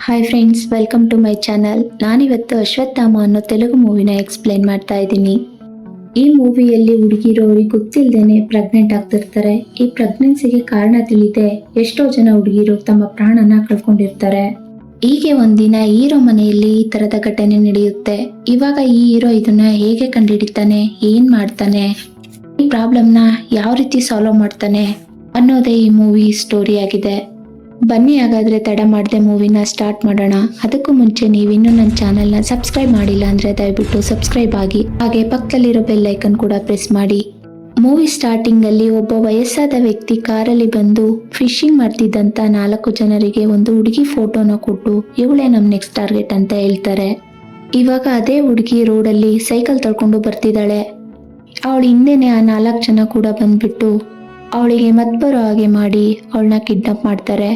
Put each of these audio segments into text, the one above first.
Hi friends, welcome to my channel. ನಾನಿವತ್ತು ಅಶ್ವತ್ಥಾಮ ಅನ್ನೋ Telugu ಮೂವಿನ explain ಮಾಡ್ತಾ ಇದ್ದೀನಿ. ಈ ಮೂವಿಯಲ್ಲಿ ಹುಡುಗಿರು ಅವ್ರಿಗೆ ಗೊತ್ತಿಲ್ಲದೇನೆ ಪ್ರೆಗ್ನೆಂಟ್ ಆಗ್ತಿರ್ತಾರೆ. ಈ ಪ್ರೆಗ್ನೆನ್ಸಿಗೆ ಕಾರಣ ತಿಳಿದೆ ಎಷ್ಟೋ ಜನ ಹುಡುಗಿರು ತಮ್ಮ ಪ್ರಾಣನ ಕಳ್ಕೊಂಡಿರ್ತಾರೆ. ಹೀಗೆ ಒಂದಿನ ಹೀರೋ ಮನೆಯಲ್ಲಿ ಈ ತರದ ಘಟನೆ ನಡೆಯುತ್ತೆ. ಇವಾಗ ಈ ಹೀರೋ ಇದನ್ನ ಹೇಗೆ ಕಂಡುಹಿಡಿತಾನೆ, ಏನ್ ಮಾಡ್ತಾನೆ, ಈ ಪ್ರಾಬ್ಲಮ್ನ ಯಾವ ರೀತಿ ಸಾಲ್ವ್ ಮಾಡ್ತಾನೆ ಅನ್ನೋದೇ ಈ ಮೂವಿ ಸ್ಟೋರಿ ಆಗಿದೆ. ಬನ್ನಿ ಹಾಗಾದ್ರೆ ತಡ ಮಾಡದೆ ಮೂವಿನ ಸ್ಟಾರ್ಟ್ ಮಾಡೋಣ. ಅದಕ್ಕೂ ಮುಂಚೆ ನೀವಿನ್ನೂ ನನ್ನ ಚಾನೆಲ್ನ ಸಬ್ಸ್ಕ್ರೈಬ್ ಮಾಡಿಲ್ಲ ಅಂದ್ರೆ ದಯವಿಟ್ಟು ಸಬ್ಸ್ಕ್ರೈಬ್ ಆಗಿ, ಹಾಗೆ ಪಕ್ಕದಲ್ಲಿರೋ ಬೆಲ್ ಐಕನ್ ಕೂಡ ಪ್ರೆಸ್ ಮಾಡಿ. ಮೂವಿ ಸ್ಟಾರ್ಟಿಂಗ್ ಅಲ್ಲಿ ಒಬ್ಬ ವಯಸ್ಸಾದ ವ್ಯಕ್ತಿ ಕಾರಲ್ಲಿ ಬಂದು ಫಿಶಿಂಗ್ ಮಾಡ್ತಿದ್ದಂತ 4 ಜನರಿಗೆ ಒಂದು ಹುಡುಗಿ ಫೋಟೋನ ಕೊಟ್ಟು ಇವಳೇ ನಮ್ ನೆಕ್ಸ್ಟ್ ಟಾರ್ಗೆಟ್ ಅಂತ ಹೇಳ್ತಾರೆ. ಇವಾಗ ಅದೇ ಹುಡುಗಿ ರೋಡಲ್ಲಿ ಸೈಕಲ್ ತಳ್ಕೊಂಡು ಬರ್ತಿದ್ದಾಳೆ. ಅವಳ ಹಿಂದೆನೆ ಆ 4 ಜನ ಕೂಡ ಬಂದ್ಬಿಟ್ಟು ಅವಳಿಗೆ ಮತ್ಬರೋ ಹಾಗೆ ಮಾಡಿ ಅವಳನ್ನ ಕಿಡ್ನಾಪ್ ಮಾಡ್ತಾರೆ.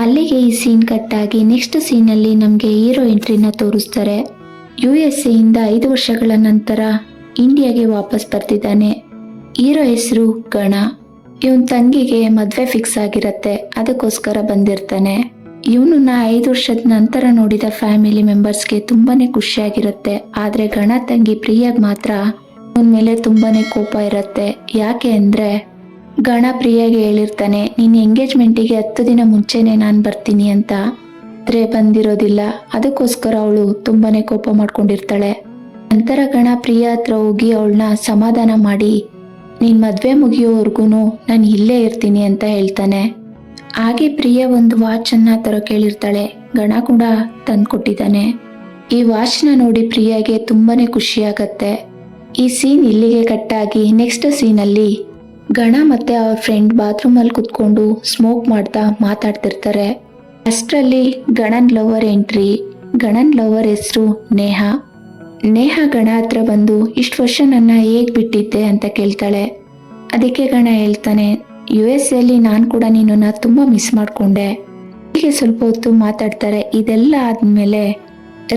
ಅಲ್ಲಿಗೆ ಈ ಸೀನ್ ಕಟ್ ಆಗಿ ನೆಕ್ಸ್ಟ್ ಸೀನಲ್ಲಿ ನಮಗೆ ಹೀರೋ ಎಂಟ್ರಿನ ತೋರಿಸ್ತಾರೆ. USA ಇಂದ 5 ವರ್ಷಗಳ ನಂತರ ಇಂಡಿಯಾಗೆ ವಾಪಸ್ ಬರ್ತಿದ್ದಾನೆ. ಹೀರೋ ಹೆಸರು ಗಣ. ಇವನ್ ತಂಗಿಗೆ ಮದ್ವೆ ಫಿಕ್ಸ್ ಆಗಿರತ್ತೆ, ಅದಕ್ಕೋಸ್ಕರ ಬಂದಿರ್ತಾನೆ. ಇವನನ್ನ 5 ವರ್ಷದ ನಂತರ ನೋಡಿದ ಫ್ಯಾಮಿಲಿ ಮೆಂಬರ್ಸ್ಗೆ ತುಂಬಾನೇ ಖುಷಿಯಾಗಿರುತ್ತೆ. ಆದ್ರೆ ಗಣ ತಂಗಿ ಪ್ರಿಯಾಗ್ ಮಾತ್ರ ಅವನ ಮೇಲೆ ತುಂಬಾನೇ ಕೋಪ ಇರತ್ತೆ. ಯಾಕೆ ಅಂದ್ರೆ ಗಣ ಪ್ರಿಯಾಗೆ ಹೇಳಿರ್ತಾನೆ, ನಿನ್ನ ಎಂಗೇಜ್ಮೆಂಟಿಗೆ 10 ದಿನ ಮುಂಚೆನೆ ನಾನು ಬರ್ತೀನಿ ಅಂತ. ಆದ್ರೆ ಬಂದಿರೋದಿಲ್ಲ. ಅದಕ್ಕೋಸ್ಕರ ಅವಳು ತುಂಬಾನೇ ಕೋಪ ಮಾಡ್ಕೊಂಡಿರ್ತಾಳೆ. ನಂತರ ಗಣ ಪ್ರಿಯಾ ಹತ್ರ ಹೋಗಿ ಅವಳನ್ನ ಸಮಾಧಾನ ಮಾಡಿ, ನಿನ್ ಮದ್ವೆ ಮುಗಿಯೋವರೆಗೂ ನಾನು ಇಲ್ಲೇ ಇರ್ತೀನಿ ಅಂತ ಹೇಳ್ತಾನೆ. ಹಾಗೆ ಪ್ರಿಯಾ ಒಂದು ವಾಚ್ ಅನ್ನ ತರ ಕೇಳಿರ್ತಾಳೆ. ಗಣ ಕೂಡ ತಂದ್ಕೊಟ್ಟಿದ್ದಾನೆ. ಈ ವಾಚ್ನ ನೋಡಿ ಪ್ರಿಯಾಗೆ ತುಂಬಾನೇ ಖುಷಿ ಆಗತ್ತೆ. ಈ ಸೀನ್ ಇಲ್ಲಿಗೆ ಕಟ್ಟಾಗಿ ನೆಕ್ಸ್ಟ್ ಸೀನಲ್ಲಿ ಗಣ ಮತ್ತೆ ಅವ್ರ ಫ್ರೆಂಡ್ ಬಾತ್ರೂಮ್ ಅಲ್ಲಿ ಕುತ್ಕೊಂಡು ಸ್ಮೋಕ್ ಮಾಡ್ತಾ ಮಾತಾಡ್ತಿರ್ತಾರೆ. ಅಷ್ಟರಲ್ಲಿ ಗಣನ್ ಲವರ್ ಎಂಟ್ರಿ. ಗಣನ್ ಲವರ್ ಹೆಸರು ನೇಹ. ನೇಹ ಗಣ ಹತ್ರ ಬಂದು ಇಷ್ಟು ವರ್ಷ ನನ್ನ ಹೇಗ್ ಬಿಟ್ಟಿದ್ದೆ ಅಂತ ಕೇಳ್ತಾಳೆ. ಅದಕ್ಕೆ ಗಣ ಹೇಳ್ತಾನೆ, USA ಅಲ್ಲಿ ನಾನು ಕೂಡ ನಿನ್ನನ್ನ ತುಂಬಾ ಮಿಸ್ ಮಾಡ್ಕೊಂಡೆ. ಹೀಗೆ ಸ್ವಲ್ಪ ಹೊತ್ತು ಮಾತಾಡ್ತಾರೆ. ಇದೆಲ್ಲ ಆದ್ಮೇಲೆ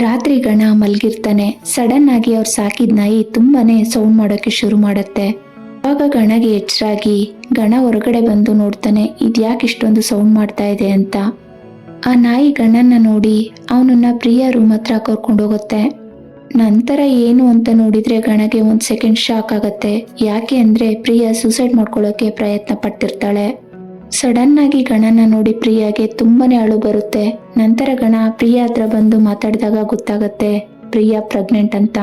ರಾತ್ರಿ ಗಣ ಮಲ್ಗಿರ್ತಾನೆ. ಸಡನ್ ಆಗಿ ಅವ್ರು ಸಾಕಿದ ನಾಯಿ ತುಂಬಾನೇ ಸೌಂಡ್ ಮಾಡೋಕೆ ಶುರು ಮಾಡತ್ತೆ. ಆವಾಗ ಗಣಗೆ ಎಚ್ಚರಾಗಿ ಗಣ ಹೊರಗಡೆ ಬಂದು ನೋಡ್ತಾನೆ, ಇದ್ಯಾಕೆ ಇಷ್ಟೊಂದು ಸೌಂಡ್ ಮಾಡ್ತಾ ಇದೆ ಅಂತ. ಆ ನಾಯಿ ಗಣನ ನೋಡಿ ಅವನನ್ನ ಪ್ರಿಯಾ ರೂಮ್ ಹತ್ರ ಕರ್ಕೊಂಡು ಹೋಗುತ್ತೆ. ನಂತರ ಏನು ಅಂತ ನೋಡಿದ್ರೆ ಗಣಗೆ 1 ಸೆಕೆಂಡ್ ಶಾಕ್ ಆಗತ್ತೆ. ಯಾಕೆ ಅಂದ್ರೆ ಪ್ರಿಯಾ ಸೂಸೈಡ್ ಮಾಡ್ಕೊಳ್ಳೋಕೆ ಪ್ರಯತ್ನ ಪಟ್ಟಿರ್ತಾಳೆ. ಸಡನ್ ಆಗಿ ಗಣನ ನೋಡಿ ಪ್ರಿಯಾಗೆ ತುಂಬಾನೇ ಅಳು ಬರುತ್ತೆ. ನಂತರ ಗಣ ಪ್ರಿಯಾ ಹತ್ರ ಬಂದು ಮಾತಾಡಿದಾಗ ಗೊತ್ತಾಗತ್ತೆ ಪ್ರಿಯಾ ಪ್ರೆಗ್ನೆಂಟ್ ಅಂತ.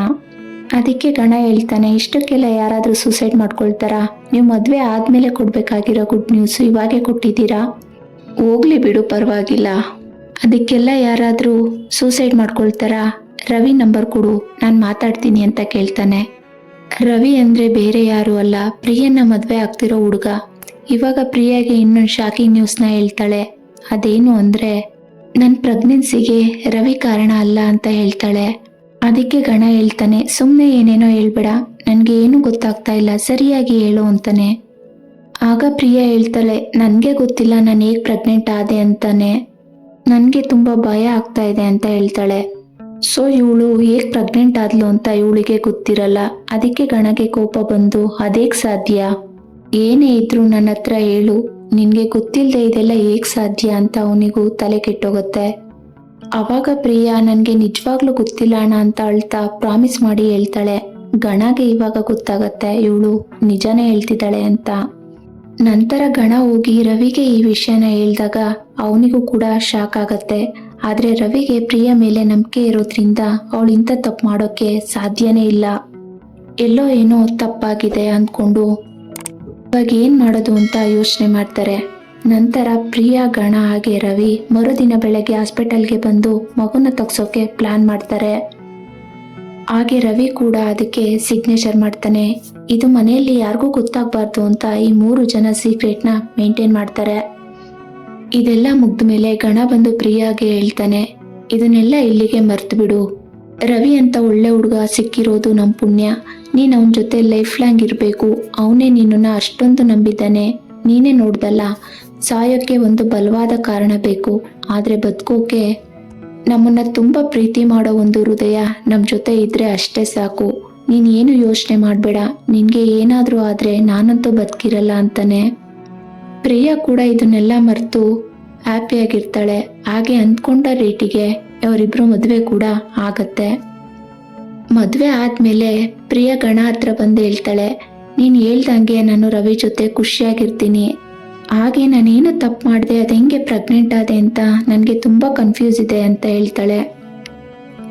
ಅದಕ್ಕೆ ಗಣ ಹೇಳ್ತಾನೆ, ಇಷ್ಟಕ್ಕೆಲ್ಲ ಯಾರಾದ್ರೂ ಸೂಸೈಡ್ ಮಾಡ್ಕೊಳ್ತಾರಾ? ನೀವು ಮದ್ವೆ ಆದ್ಮೇಲೆ ಕೊಡ್ಬೇಕಾಗಿರೋ ಗುಡ್ ನ್ಯೂಸ್ ಇವಾಗೆ ಕೊಟ್ಟಿದ್ದೀರಾ. ಹೋಗ್ಲಿ ಬಿಡು, ಪರವಾಗಿಲ್ಲ. ಅದಕ್ಕೆಲ್ಲ ಯಾರಾದ್ರೂ ಸೂಸೈಡ್ ಮಾಡ್ಕೊಳ್ತಾರಾ? ರವಿ ನಂಬರ್ ಕೊಡು, ನಾನು ಮಾತಾಡ್ತೀನಿ ಅಂತ ಕೇಳ್ತಾನೆ. ರವಿ ಅಂದ್ರೆ ಬೇರೆ ಯಾರು ಅಲ್ಲ, ಪ್ರಿಯನ್ನ ಮದ್ವೆ ಆಗ್ತಿರೋ ಹುಡುಗ. ಇವಾಗ ಪ್ರಿಯಾಗೆ ಇನ್ನೊಂದು ಶಾಕಿಂಗ್ ನ್ಯೂಸ್ನ ಹೇಳ್ತಾಳೆ. ಅದೇನು ಅಂದ್ರೆ ನನ್ನ ಪ್ರೆಗ್ನೆನ್ಸಿಗೆ ರವಿ ಕಾರಣ ಅಲ್ಲ ಅಂತ ಹೇಳ್ತಾಳೆ. ಅದಕ್ಕೆ ಗಣ ಹೇಳ್ತಾನೆ, ಸುಮ್ಮನೆ ಏನೇನೋ ಹೇಳ್ಬೇಡ, ನನ್ಗೆ ಏನು ಗೊತ್ತಾಗ್ತಾ ಇಲ್ಲ, ಸರಿಯಾಗಿ ಹೇಳು ಅಂತಾನೆ. ಆಗ ಪ್ರಿಯಾ ಹೇಳ್ತಾಳೆ, ನನ್ಗೆ ಗೊತ್ತಿಲ್ಲ ನಾನು ಹೇಗ್ ಪ್ರೆಗ್ನೆಂಟ್ ಆದೆ ಅಂತಾನೆ, ನನ್ಗೆ ತುಂಬಾ ಭಯ ಆಗ್ತಾ ಇದೆ ಅಂತ ಹೇಳ್ತಾಳೆ. ಸೊ ಇವಳು ಹೇಗ್ ಪ್ರೆಗ್ನೆಂಟ್ ಆದ್ಲು ಅಂತ ಇವಳಿಗೆ ಗೊತ್ತಿರಲ್ಲ. ಅದಕ್ಕೆ ಗಣಗೆ ಕೋಪ ಬಂದು, ಅದೇಗ್ ಸಾಧ್ಯ, ಏನೇ ಇದ್ರು ನನ್ನ ಹತ್ರ ಹೇಳು, ನಿನ್ಗೆ ಗೊತ್ತಿಲ್ಲದೆ ಇದೆಲ್ಲ ಹೇಗ್ ಸಾಧ್ಯ ಅಂತ ಅವನಿಗೂ ತಲೆ ಕೆಟ್ಟೋಗುತ್ತೆ. ಅವಾಗ ಪ್ರಿಯಾ ನನ್ಗೆ ನಿಜವಾಗ್ಲೂ ಗೊತ್ತಿಲ್ಲ ಅಣ್ಣ ಅಂತ ಅಳ್ತಾ ಪ್ರಾಮಿಸ್ ಮಾಡಿ ಹೇಳ್ತಾಳೆ. ಗಣಗೆ ಇವಾಗ ಗೊತ್ತಾಗತ್ತೆ ಇವಳು ನಿಜಾನೇ ಹೇಳ್ತಿದ್ದಾಳೆ ಅಂತ. ನಂತರ ಗಣ ಹೋಗಿ ರವಿಗೆ ಈ ವಿಷಯನ ಹೇಳಿದಾಗ ಅವನಿಗೂ ಕೂಡ ಶಾಕ್ ಆಗತ್ತೆ. ಆದ್ರೆ ರವಿಗೆ ಪ್ರಿಯಾ ಮೇಲೆ ನಂಬಿಕೆ ಇರೋದ್ರಿಂದ ಅವಳು ಇಂಥ ತಪ್ಪು ಮಾಡೋಕೆ ಸಾಧ್ಯನೇ ಇಲ್ಲ. ಎಲ್ಲೋ ಏನೋ ತಪ್ಪಾಗಿದೆ ಅಂದ್ಕೊಂಡು ಇವಾಗ ಏನ್ ಮಾಡೋದು ಅಂತ ಯೋಚನೆ ಮಾಡ್ತಾರೆ. ನಂತರ ಪ್ರಿಯಾ, ಗಣ ಹಾಗೆ ರವಿ ಮರುದಿನ ಬೆಳಗ್ಗೆ ಹಾಸ್ಪಿಟಲ್ಗೆ ಬಂದು ಮಗುನ ತಗ್ಸೋಕೆ ಪ್ಲಾನ್ ಮಾಡ್ತಾರೆ. ಹಾಗೆ ರವಿ ಕೂಡ ಅದಕ್ಕೆ ಸಿಗ್ನೇಚರ್ ಮಾಡ್ತಾನೆ. ಇದು ಮನೆಯಲ್ಲಿ ಯಾರಿಗೂ ಗೊತ್ತಾಗಬಾರ್ದು ಅಂತ ಈ 3 ಜನ ಸೀಕ್ರೆಟ್ನ ಮೇಂಟೈನ್ ಮಾಡ್ತಾರೆ. ಇದೆಲ್ಲ ಮುಗ್ದ ಮೇಲೆ ಗಣ ಬಂದು ಪ್ರಿಯಾಗೆ ಹೇಳ್ತಾನೆ, ಇದನ್ನೆಲ್ಲ ಇಲ್ಲಿಗೆ ಮರ್ತು ಬಿಡು. ರವಿ ಅಂತ ಒಳ್ಳೆ ಹುಡುಗ ಸಿಕ್ಕಿರೋದು ನಮ್ ಪುಣ್ಯ. ನೀನ್ ಅವನ ಜೊತೆ ಲೈಫ್ ಲಾಂಗ್ ಇರ್ಬೇಕು. ಅವನೇ ನಿನ್ನನ್ನ ಅಷ್ಟೊಂದು ನಂಬಿದ್ದಾನೆ. ನೀನೇ ನೋಡ್ದಲ್ಲ, ಸಾಯೋಕ್ಕೆ ಒಂದು ಬಲವಾದ ಕಾರಣ ಬೇಕು, ಆದ್ರೆ ಬದುಕೋಕೆ ನಮ್ಮನ್ನ ತುಂಬಾ ಪ್ರೀತಿ ಮಾಡೋ ಒಂದು ಹೃದಯ ನಮ್ ಜೊತೆ ಇದ್ರೆ ಅಷ್ಟೇ ಸಾಕು. ನೀನ್ ಏನು ಯೋಚನೆ ಮಾಡ್ಬೇಡ, ನಿನ್ಗೆ ಏನಾದ್ರೂ ಆದ್ರೆ ನಾನಂತೂ ಬದುಕಿರಲ್ಲ ಅಂತಾನೆ. ಪ್ರಿಯಾ ಕೂಡ ಇದನ್ನೆಲ್ಲ ಮರೆತು ಹ್ಯಾಪಿಯಾಗಿರ್ತಾಳೆ. ಹಾಗೆ ಅಂದ್ಕೊಂಡ ರೇಟಿಗೆ ಅವರಿಬ್ರು ಮದುವೆ ಕೂಡ ಆಗತ್ತೆ. ಮದುವೆ ಆದ್ಮೇಲೆ ಪ್ರಿಯ ಗಣ ಹತ್ರ ಬಂದು ಹೇಳ್ತಾಳೆ, ನೀನು ಹೇಳ್ದಂಗೆ ನಾನು ರವಿ ಜೊತೆ ಖುಷಿಯಾಗಿರ್ತೀನಿ. ಹಾಗೆ ನಾನೇನು ತಪ್ಪು ಮಾಡಿದೆ, ಅದು ಹೆಂಗೆ ಪ್ರೆಗ್ನೆಂಟ್ ಆದೆ ಅಂತ ನನಗೆ ತುಂಬ ಕನ್ಫ್ಯೂಸ್ ಇದೆ ಅಂತ ಹೇಳ್ತಾಳೆ.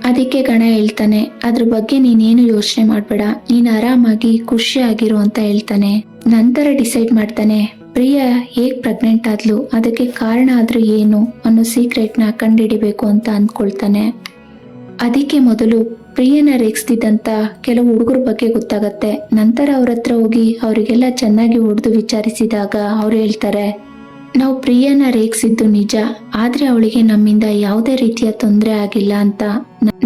ಅದಕ್ಕೆ ಗಣ ಹೇಳ್ತಾನೆ, ಅದ್ರ ಬಗ್ಗೆ ನೀನೇನು ಯೋಚನೆ ಮಾಡಬೇಡ, ನೀನು ಆರಾಮಾಗಿ ಖುಷಿಯಾಗಿರು ಅಂತ ಹೇಳ್ತಾನೆ. ನಂತರ ಡಿಸೈಡ್ ಮಾಡ್ತಾನೆ ಪ್ರಿಯಾ ಹೇಗೆ ಪ್ರೆಗ್ನೆಂಟ್ ಆದ್ಲು, ಅದಕ್ಕೆ ಕಾರಣ ಆದ್ರೂ ಏನು ಅನ್ನೋ ಸೀಕ್ರೆಟ್ನ ಕಂಡುಹಿಡಿಬೇಕು ಅಂತ ಅಂದ್ಕೊಳ್ತಾನೆ. ಅದಕ್ಕೆ ಮೊದಲು ಪ್ರಿಯನ ರೇಗಿಸ್ತಿದ್ದಂತ ಕೆಲವು ಹುಡುಗರ ಬಗ್ಗೆ ಗೊತ್ತಾಗತ್ತೆ. ನಂತರ ಅವ್ರ ಹತ್ರ ಹೋಗಿ ಅವರಿಗೆಲ್ಲ ಚೆನ್ನಾಗಿ ಹೊಡೆದು ವಿಚಾರಿಸಿದಾಗ ಅವ್ರು ಹೇಳ್ತಾರೆ, ನಾವು ಪ್ರಿಯನ ರೇಗಿಸಿದ್ದು ನಿಜ, ಆದ್ರೆ ಅವಳಿಗೆ ನಮ್ಮಿಂದ ಯಾವುದೇ ರೀತಿಯ ತೊಂದರೆ ಆಗಿಲ್ಲ ಅಂತ.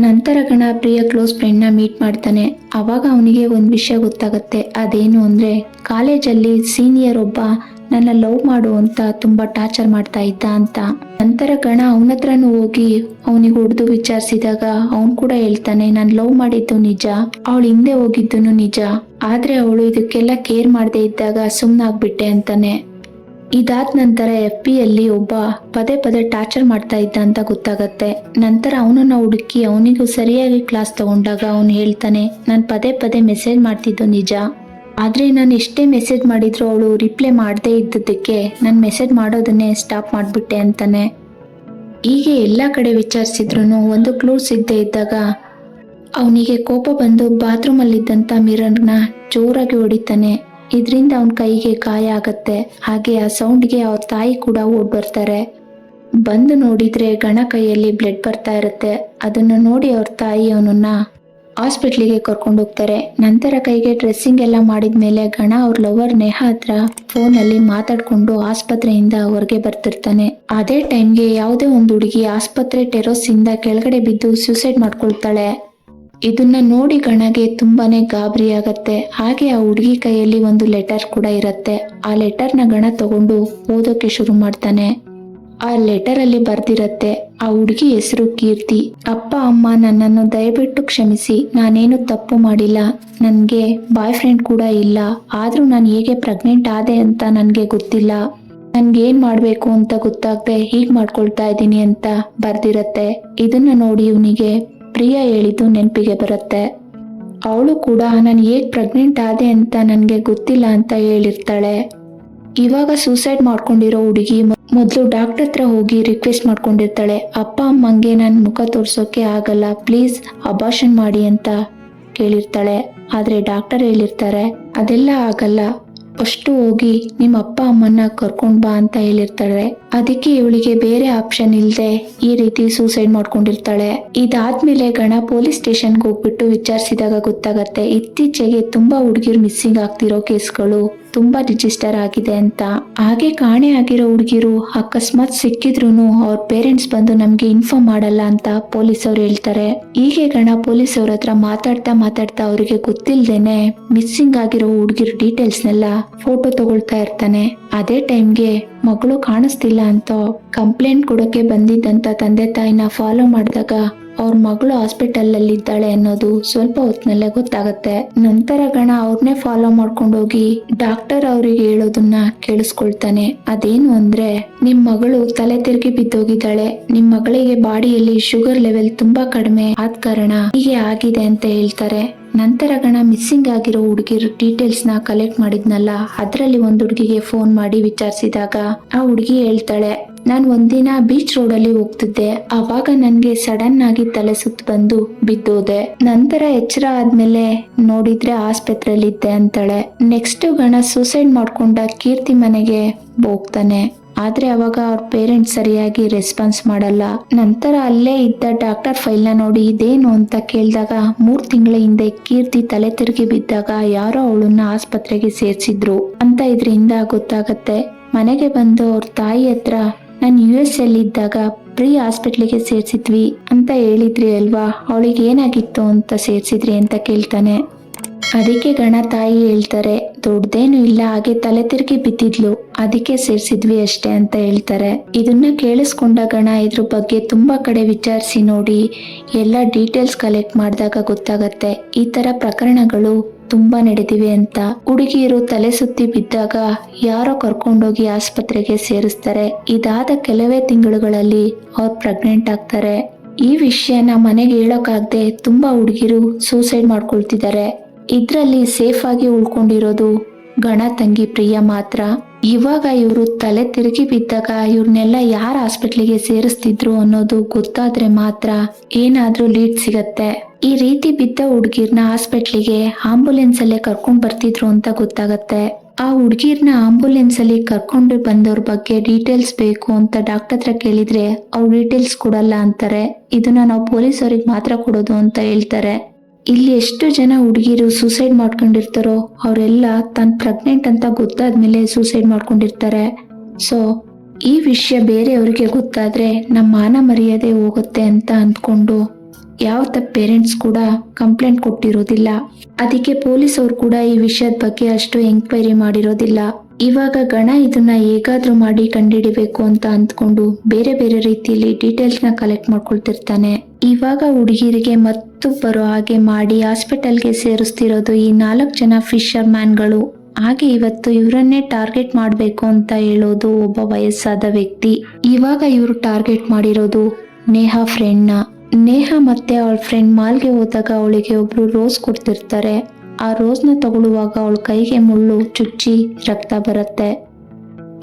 ನಂತರ ಗಣ ಪ್ರಿಯ ಕ್ಲೋಸ್ ಫ್ರೆಂಡ್ನ ಮೀಟ್ ಮಾಡ್ತಾನೆ. ಅವಾಗ ಅವನಿಗೆ ಒಂದು ವಿಷಯ ಗೊತ್ತಾಗತ್ತೆ. ಅದೇನು ಅಂದ್ರೆ ಕಾಲೇಜಲ್ಲಿ ಸೀನಿಯರ್ ಒಬ್ಬ ನನ್ನ ಲವ್ ಮಾಡು ಅಂತ ತುಂಬಾ ಟಾರ್ಚರ್ ಮಾಡ್ತಾ ಇದ್ದ ಅಂತ. ನಂತರ ಗಣ ಅವನ ಹತ್ರನೂ ಹೋಗಿ ಅವನಿಗೆ ಹೊಡೆದು ವಿಚಾರಿಸಿದಾಗ ಅವನು ಕೂಡ ಹೇಳ್ತಾನೆ, ನಾನು ಲವ್ ಮಾಡಿದ್ದು ನಿಜ, ಅವಳು ಹಿಂದೆ ಹೋಗಿದ್ದು ನಿಜ, ಆದ್ರೆ ಅವಳು ಇದಕ್ಕೆಲ್ಲ ಕೇರ್ ಮಾಡದೇ ಇದ್ದಾಗ ಸುಮ್ಮನಾಗ್ಬಿಟ್ಟೆ ಅಂತಾನೆ. ಇದಾದ ನಂತರ FP ಯಲ್ಲಿ ಒಬ್ಬ ಪದೇ ಪದೇ ಟಾರ್ಚರ್ ಮಾಡ್ತಾ ಇದ್ದ ಅಂತ ಗೊತ್ತಾಗತ್ತೆ. ನಂತರ ಅವನನ್ನ ಹುಡುಕಿ ಅವನಿಗೂ ಸರಿಯಾಗಿ ಕ್ಲಾಸ್ ತಗೊಂಡಾಗ ಅವನು ಹೇಳ್ತಾನೆ, ನಾನು ಪದೇ ಪದೇ ಮೆಸೇಜ್ ಮಾಡ್ತಿದ್ದು ನಿಜ, ಆದ್ರೆ ನಾನು ಎಷ್ಟೇ ಮೆಸೇಜ್ ಮಾಡಿದ್ರು ಅವಳು ರಿಪ್ಲೈ ಮಾಡದೇ ಇದ್ದದಕ್ಕೆ ನಾನು ಮೆಸೇಜ್ ಮಾಡೋದನ್ನೇ ಸ್ಟಾಪ್ ಮಾಡಿಬಿಟ್ಟೆ ಅಂತಾನೆ. ಹೀಗೆ ಎಲ್ಲ ಕಡೆ ವಿಚಾರಿಸಿದ್ರು ಒಂದು ಕ್ಲೂ ಸಿಗದೆ ಇದ್ದಾಗ ಅವನಿಗೆ ಕೋಪ ಬಂದು ಬಾತ್ರೂಮಲ್ಲಿದ್ದಂಥ ಮಿರರ್ನ ಜೋರಾಗಿ ಹೊಡಿತಾನೆ. ಇದರಿಂದ ಅವನ ಕೈಗೆ ಗಾಯ ಆಗತ್ತೆ. ಹಾಗೆ ಆ ಸೌಂಡ್ಗೆ ಅವ್ರ ತಾಯಿ ಕೂಡ ಓಡ್ ಬರ್ತಾರೆ. ಬಂದು ನೋಡಿದ್ರೆ ಗಣ ಕೈಯಲ್ಲಿ ಬ್ಲಡ್ ಬರ್ತಾ ಇರುತ್ತೆ. ಅದನ್ನು ನೋಡಿ ಅವ್ರ ತಾಯಿ ಅವನನ್ನ ಹಾಸ್ಪಿಟ್ಲಿಗೆ ಕರ್ಕೊಂಡು ಹೋಗ್ತಾರೆ. ನಂತರ ಕೈಗೆ ಡ್ರೆಸ್ಸಿಂಗ್ ಎಲ್ಲ ಮಾಡಿದ್ಮೇಲೆ ಗಣ ಅವ್ರ ಲವರ್ ನೇಹಾ ಹತ್ರ ಫೋನಲ್ಲಿ ಮಾತಾಡ್ಕೊಂಡು ಆಸ್ಪತ್ರೆಯಿಂದ ಹೊರಗೆ ಬರ್ತಿರ್ತಾನೆ. ಅದೇ ಟೈಮ್ಗೆ ಯಾವುದೇ ಒಂದು ಹುಡುಗಿ ಆಸ್ಪತ್ರೆ ಟೆರೋಸ್ ಇಂದ ಕೆಳಗಡೆ ಬಿದ್ದು ಸೂಸೈಡ್ ಮಾಡ್ಕೊಳ್ತಾಳೆ. ಇದನ್ನ ನೋಡಿ ಗಣಗೆ ತುಂಬಾನೇ ಗಾಬರಿ ಆಗತ್ತೆ. ಹಾಗೆ ಆ ಹುಡುಗಿ ಕೈಯಲ್ಲಿ ಒಂದು ಲೆಟರ್ ಕೂಡ ಇರತ್ತೆ. ಆ ಲೆಟರ್ನ ಗಣ ತಗೊಂಡು ಓದೋಕೆ ಶುರು ಮಾಡ್ತಾನೆ. ಆ ಲೆಟರ್ ಅಲ್ಲಿ ಬರ್ದಿರತ್ತೆ, ಆ ಹುಡುಗಿ ಹೆಸರು ಕೀರ್ತಿ. ಅಪ್ಪ ಅಮ್ಮ ನನ್ನನ್ನು ದಯವಿಟ್ಟು ಕ್ಷಮಿಸಿ, ನಾನೇನು ತಪ್ಪು ಮಾಡಿಲ್ಲ, ನನ್ಗೆ ಬಾಯ್ ಫ್ರೆಂಡ್ ಕೂಡ ಇಲ್ಲ, ಆದ್ರೂ ನಾನು ಹೇಗೆ ಪ್ರೆಗ್ನೆಂಟ್ ಆದೆ ಅಂತ ನನ್ಗೆ ಗೊತ್ತಿಲ್ಲ, ನನ್ಗೇನ್ ಮಾಡ್ಬೇಕು ಅಂತ ಗೊತ್ತಾಗದೆ ಹೀಗ್ ಮಾಡ್ಕೊಳ್ತಾ ಇದ್ದೀನಿ ಅಂತ ಬರ್ದಿರತ್ತೆ. ಇದನ್ನ ನೋಡಿ ಇವನಿಗೆ ಪ್ರಿಯಾ ಹೇಳಿದ್ದು ನೆನಪಿಗೆ ಬರುತ್ತೆ. ಅವಳು ಕೂಡ ನಾನು ಹೇಗ್ ಪ್ರೆಗ್ನೆಂಟ್ ಆದೆ ಅಂತ ನನ್ಗೆ ಗೊತ್ತಿಲ್ಲ ಅಂತ ಹೇಳಿರ್ತಾಳೆ. ಇವಾಗ ಸೂಸೈಡ್ ಮಾಡ್ಕೊಂಡಿರೋ ಹುಡುಗಿ ಮೊದಲು ಡಾಕ್ಟರ್ ಹತ್ರ ಹೋಗಿ ರಿಕ್ವೆಸ್ಟ್ ಮಾಡ್ಕೊಂಡಿರ್ತಾಳೆ, ಅಪ್ಪ ಅಮ್ಮಂಗೆ ನನ್ನ ಮುಖ ತೋರ್ಸೋಕೆ ಆಗಲ್ಲ, ಪ್ಲೀಸ್ ಅಬಾರ್ಷನ್ ಮಾಡಿ ಅಂತ ಕೇಳಿರ್ತಾಳೆ. ಆದ್ರೆ ಡಾಕ್ಟರ್ ಹೇಳಿರ್ತಾರೆ, ಅದೆಲ್ಲ ಆಗಲ್ಲ, ಫಸ್ಟ್ ಹೋಗಿ ನಿಮ್ಮ ಅಪ್ಪ ಅಮ್ಮನ್ನ ಕರ್ಕೊಂಡ್ ಬಾ ಅಂತ ಹೇಳಿರ್ತಾಳೆ. ಅದಕ್ಕೆ ಇವಳಿಗೆ ಬೇರೆ ಆಪ್ಷನ್ ಇಲ್ದೆ ಈ ರೀತಿ ಸೂಸೈಡ್ ಮಾಡ್ಕೊಂಡಿರ್ತಾಳೆ. ಇದಾದ್ಮೇಲೆ ಗಣ ಪೊಲೀಸ್ ಸ್ಟೇಷನ್ಗೆ ಹೋಗ್ಬಿಟ್ಟು ವಿಚಾರಿಸಿದಾಗ ಗೊತ್ತಾಗತ್ತೆ, ಇತ್ತೀಚೆಗೆ ತುಂಬಾ ಹುಡುಗಿರು ಮಿಸ್ಸಿಂಗ್ ಆಗ್ತಿರೋ ಕೇಸ್ಗಳು ತುಂಬಾ ರಿಜಿಸ್ಟರ್ ಆಗಿದೆ ಅಂತ. ಹಾಗೆ ಕಾಣೆ ಆಗಿರೋ ಹುಡುಗಿರು ಅಕಸ್ಮಾತ್ ಸಿಕ್ಕಿದ್ರು ಅವ್ರ ಪೇರೆಂಟ್ಸ್ ಬಂದು ನಮ್ಗೆ ಇನ್ಫಾರ್ಮ್ ಮಾಡಲ್ಲ ಅಂತ ಪೊಲೀಸ್ ಅವ್ರು ಹೇಳ್ತಾರೆ. ಹೀಗೆ ಗಣ ಪೊಲೀಸ್ ಅವ್ರ ಹತ್ರ ಮಾತಾಡ್ತಾ ಅವ್ರಿಗೆ ಗೊತ್ತಿಲ್ದೇನೆ ಮಿಸ್ಸಿಂಗ್ ಆಗಿರೋ ಹುಡುಗಿರ್ ಡೀಟೇಲ್ಸ್ನೆಲ್ಲ ಫೋಟೋ ತಗೊಳ್ತಾ ಇರ್ತಾನೆ. ಅದೇ ಟೈಮ್ಗೆ ಮಗಳು ಕಾಣಿಸ್ತಿಲ್ಲ ಅಂತ ಕಂಪ್ಲೇಂಟ್ ಕೊಡೋಕೆ ಬಂದಿದ್ದಂತ ತಂದೆ ತಾಯಿನ ಫಾಲೋ ಮಾಡಿದಾಗ ಅವ್ರ ಮಗಳು ಹಾಸ್ಪಿಟಲ್ ಅಲ್ಲಿ ಇದ್ದಾಳೆ ಅನ್ನೋದು ಸ್ವಲ್ಪ ಹೊತ್ತಿನಲ್ಲೇ ಗೊತ್ತಾಗತ್ತೆ. ನಂತರ ಗಣ ಅವ್ರನ್ನೇ ಫಾಲೋ ಮಾಡ್ಕೊಂಡು ಹೋಗಿ ಡಾಕ್ಟರ್ ಅವ್ರಿಗೆ ಹೇಳೋದನ್ನ ಕೇಳಿಸ್ಕೊಳ್ತಾನೆ. ಅದೇನು ಅಂದ್ರೆ, ನಿಮ್ ಮಗಳು ತಲೆ ತಿರುಗಿ ಬಿದ್ದೋಗಿದ್ದಾಳೆ, ನಿಮ್ ಮಗಳಿಗೆ ಬಾಡಿಯಲ್ಲಿ ಶುಗರ್ ಲೆವೆಲ್ ತುಂಬಾ ಕಡಿಮೆ ಆದ ಕಾರಣ ಹೀಗೆ ಆಗಿದೆ ಅಂತ ಹೇಳ್ತಾರೆ. ನಂತರ ಗಣ ಮಿಸ್ಸಿಂಗ್ ಆಗಿರೋ ಹುಡುಗಿರ ಡೀಟೇಲ್ಸ್ ನ ಕಲೆಕ್ಟ್ ಮಾಡಿದ್ನಲ್ಲ, ಅದ್ರಲ್ಲಿ ಒಂದು ಹುಡುಗಿಗೆ ಫೋನ್ ಮಾಡಿ ವಿಚಾರಿಸಿದಾಗ ಆ ಹುಡುಗಿ ಹೇಳ್ತಾಳೆ, ನಾನು ಒಂದಿನ ಬೀಚ್ ರೋಡ್ ಅಲ್ಲಿ ಹೋಗ್ತಿದ್ದೆ, ಅವಾಗ ನನ್ಗೆ ಸಡನ್ ಆಗಿ ತಲೆ ಸುತ್ತು ಬಂದು ಬಿದ್ದೋದೆ, ನಂತರ ಎಚ್ಚರ ಆದ್ಮೇಲೆ ನೋಡಿದ್ರೆ ಆಸ್ಪತ್ರೆಯಲ್ಲಿ ಇದ್ದೆ ಅಂತಾಳೆ. ನೆಕ್ಸ್ಟ್ ಗಣ ಸೂಸೈಡ್ ಮಾಡ್ಕೊಂಡ ಕೀರ್ತಿ ಮನೆಗೆ ಹೋಗ್ತಾನೆ. ಆದ್ರೆ ಅವಾಗ ಅವ್ರ ಪೇರೆಂಟ್ಸ್ ಸರಿಯಾಗಿ ರೆಸ್ಪಾನ್ಸ್ ಮಾಡಲ್ಲ. ನಂತರ ಅಲ್ಲೇ ಇದ್ದ ಡಾಕ್ಟರ್ ಫೈಲ್ ನ ನೋಡಿ ಇದೇನು ಅಂತ ಕೇಳಿದಾಗ 3 ತಿಂಗಳ ಹಿಂದೆ ಕೀರ್ತಿ ತಲೆ ತಿರುಗಿ ಬಿದ್ದಾಗ ಯಾರೋ ಅವಳನ್ನ ಆಸ್ಪತ್ರೆಗೆ ಸೇರ್ಸಿದ್ರು ಅಂತ ಇದರಿಂದ ಗೊತ್ತಾಗತ್ತೆ. ಮನೆಗೆ ಬಂದು ಅವ್ರ ತಾಯಿ ಹತ್ರ ನಾನು US ಅಲ್ಲಿ ಇದ್ದಾಗ ಪ್ರೀ ಹಾಸ್ಪಿಟ್ಲಿಗೆ ಸೇರ್ಸಿದ್ವಿ ಅಂತ ಹೇಳಿದ್ರಿ ಅಲ್ವಾ, ಅವಳಿಗೆ ಏನಾಗಿತ್ತು ಅಂತ ಸೇರ್ಸಿದ್ರಿ ಅಂತ ಕೇಳ್ತಾನೆ. ಅದಕ್ಕೆ ಗಣ ತಾಯಿ ಹೇಳ್ತಾರೆ, ದೊಡ್ಡದೇನು ಇಲ್ಲ, ಹಾಗೆ ತಲೆ ತಿರುಗಿ ಬಿದ್ದಿದ್ಲು, ಅದಕ್ಕೆ ಸೇರ್ಸಿದ್ವಿ ಅಷ್ಟೇ ಅಂತ ಹೇಳ್ತಾರೆ. ಇದನ್ನ ಕೇಳಿಸ್ಕೊಂಡ ಗಣ ಇದ್ರ ಬಗ್ಗೆ ತುಂಬಾ ಕಡೆ ವಿಚಾರಿಸಿ ನೋಡಿ ಎಲ್ಲ ಡೀಟೇಲ್ಸ್ ಕಲೆಕ್ಟ್ ಮಾಡಿದಾಗ ಗೊತ್ತಾಗತ್ತೆ, ಈ ತರ ಪ್ರಕರಣಗಳು ತುಂಬಾ ನಡೆದಿವೆ ಅಂತ. ಹುಡುಗಿಯರು ತಲೆ ಸುತ್ತಿ ಬಿದ್ದಾಗ ಯಾರೋ ಕರ್ಕೊಂಡೋಗಿ ಆಸ್ಪತ್ರೆಗೆ ಸೇರಿಸ್ತಾರೆ. ಇದಾದ ಕೆಲವೇ ತಿಂಗಳುಗಳಲ್ಲಿ ಅವ್ರು ಪ್ರೆಗ್ನೆಂಟ್ ಆಗ್ತಾರೆ. ಈ ವಿಷಯನ ಮನೆಗೆ ಹೇಳೋಕಾಗದೆ ತುಂಬಾ ಹುಡುಗಿರು ಸೂಸೈಡ್ ಮಾಡ್ಕೊಳ್ತಿದ್ದಾರೆ. ಇದ್ರಲ್ಲಿ ಸೇಫ್ ಆಗಿ ಉಳ್ಕೊಂಡಿರೋದು ಗಣ ತಂಗಿ ಪ್ರಿಯ ಮಾತ್ರ. ಇವಾಗ ಇವರು ತಲೆ ತಿರುಗಿ ಬಿದ್ದಾಗ ಇವ್ರನ್ನೆಲ್ಲ ಯಾರ ಹಾಸ್ಪಿಟ್ಲಿಗೆ ಸೇರಿಸ್ತಿದ್ರು ಅನ್ನೋದು ಗೊತ್ತಾದ್ರೆ ಮಾತ್ರ ಏನಾದ್ರೂ ಲೀಡ್ ಸಿಗತ್ತೆ. ಈ ರೀತಿ ಬಿದ್ದ ಹುಡ್ಗಿರ್ನ ಹಾಸ್ಪಿಟ್ಲಿಗೆ ಆಂಬುಲೆನ್ಸ್ ಅಲ್ಲೇ ಕರ್ಕೊಂಡ್ ಬರ್ತಿದ್ರು ಅಂತ ಗೊತ್ತಾಗತ್ತೆ. ಆ ಹುಡ್ಗಿರ್ನ ಆಂಬುಲೆನ್ಸ್ ಅಲ್ಲಿ ಕರ್ಕೊಂಡು ಬಂದವ್ರ ಬಗ್ಗೆ ಡೀಟೇಲ್ಸ್ ಬೇಕು ಅಂತ ಡಾಕ್ಟರ್ ಹತ್ರ ಕೇಳಿದ್ರೆ ಅವ್ರು ಡೀಟೇಲ್ಸ್ ಕೊಡಲ್ಲ ಅಂತಾರೆ. ಇದನ್ನ ನಾವು ಪೊಲೀಸ್ ಅವ್ರಿಗೆ ಮಾತ್ರ ಕೊಡೋದು ಅಂತ ಹೇಳ್ತಾರೆ. ಇಲ್ಲಿ ಎಷ್ಟು ಜನ ಹುಡುಗಿರು ಸೂಸೈಡ್ ಮಾಡ್ಕೊಂಡಿರ್ತಾರೋ ಅವರೆಲ್ಲ ತನ್ ಪ್ರೆಗ್ನೆಂಟ್ ಅಂತ ಗೊತ್ತಾದ್ಮೇಲೆ ಸೂಸೈಡ್ ಮಾಡ್ಕೊಂಡಿರ್ತಾರೆ. ಸೊ ಈ ವಿಷಯ ಬೇರೆಯವ್ರಿಗೆ ಗೊತ್ತಾದ್ರೆ ನಮ್ಮ ಮಾನ ಮರ್ಯಾದೆ ಹೋಗುತ್ತೆ ಅಂತ ಅಂದ್ಕೊಂಡು ಯಾವ ಪೇರೆಂಟ್ಸ್ ಕೂಡ ಕಂಪ್ಲೇಂಟ್ ಕೊಟ್ಟಿರೋದಿಲ್ಲ. ಅದಕ್ಕೆ ಪೊಲೀಸ್ ಅವ್ರು ಕೂಡ ಈ ವಿಷಯದ ಬಗ್ಗೆ ಅಷ್ಟು ಎಂಕ್ವೈರಿ ಮಾಡಿರೋದಿಲ್ಲ. ಇವಾಗ ಗಣ ಇದನ್ನ ಹೇಗಾದ್ರೂ ಮಾಡಿ ಕಂಡುಹಿಡಿಬೇಕು ಅಂತ ಅಂದ್ಕೊಂಡು ಬೇರೆ ಬೇರೆ ರೀತಿಯಲ್ಲಿ ಡೀಟೇಲ್ಸ್ ನ ಕಲೆಕ್ಟ್ ಮಾಡ್ಕೊಳ್ತಿರ್ತಾನೆ. ಇವಾಗ ಹುಡುಗಿರಿಗೆ ಮತ್ತು ಬರೋ ಹಾಗೆ ಮಾಡಿ ಹಾಸ್ಪಿಟಲ್ಗೆ ಸೇರಿಸ್ತಿರೋದು ಈ 4 ಜನ ಫಿಶರ್ ಮ್ಯಾನ್ಗಳು. ಹಾಗೆ ಇವತ್ತು ಇವರನ್ನೇ ಟಾರ್ಗೆಟ್ ಮಾಡಬೇಕು ಅಂತ ಹೇಳೋದು ಒಬ್ಬ ವಯಸ್ಸಾದ ವ್ಯಕ್ತಿ. ಇವಾಗ ಇವರು ಟಾರ್ಗೆಟ್ ಮಾಡಿರೋದು ನೇಹಾ ಫ್ರೆಂಡ್ನ. ನೇಹಾ ಮತ್ತೆ ಅವಳ ಫ್ರೆಂಡ್ ಮಾಲ್ಗೆ ಹೋದಾಗ ಅವಳಿಗೆ ಒಬ್ರು ರೋಸ್ ಕೊಡ್ತಿರ್ತಾರೆ. ಆ ರೋಸ್ನ ತಗೊಳ್ಳುವಾಗ ಅವಳ ಕೈಗೆ ಮುಳ್ಳು ಚುಚ್ಚಿ ರಕ್ತ ಬರುತ್ತೆ.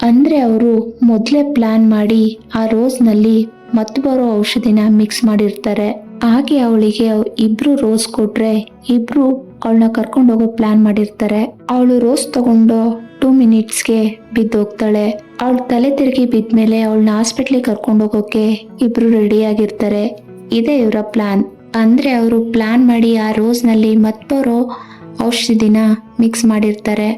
ಅಂದ್ರೆ ಅವರು ಮೊದಲೇ ಪ್ಲಾನ್ ಮಾಡಿ ಆ ರೋಸ್ನಲ್ಲಿ ಮತ್ತು ಬರೋ ಔಷಧಿನ ಮಿಕ್ಸ್ ಮಾಡಿರ್ತಾರೆ. ಹಾಗೆ ಅವಳಿಗೆ ಇಬ್ರು ರೋಸ್ ಕೊಟ್ರೆ ಇಬ್ರು ಅವಳನ್ನ ಕರ್ಕೊಂಡು ಹೋಗೋ ಪ್ಲಾನ್ ಮಾಡಿರ್ತಾರೆ. ಅವಳು ರೋಸ್ ತಗೊಂಡು 2 ಮಿನಿಟ್ಸ್ಗೆ ಬಿದ್ದೋಗ್ತಾಳೆ. ಅವಳ ತಲೆ ತಿರುಗಿ ಬಿದ್ಮೇಲೆ ಅವಳನ್ನ ಹಾಸ್ಪಿಟ್ಲಿಗೆ ಕರ್ಕೊಂಡು ಹೋಗೋಕೆ ಇಬ್ರು ರೆಡಿ ಆಗಿರ್ತಾರೆ. ಇದೇ ಇವರ ಪ್ಲಾನ್. ಅಂದ್ರೆ ಅವರು ಪ್ಲಾನ್ ಮಾಡಿ ಆ ರೋಸ್ ನಲ್ಲಿ ಮತ್ತೊರೋ ಔಷಧಿನ ಮಿಕ್ಸ್ ಮಾಡಿರ್ತಾರೆ.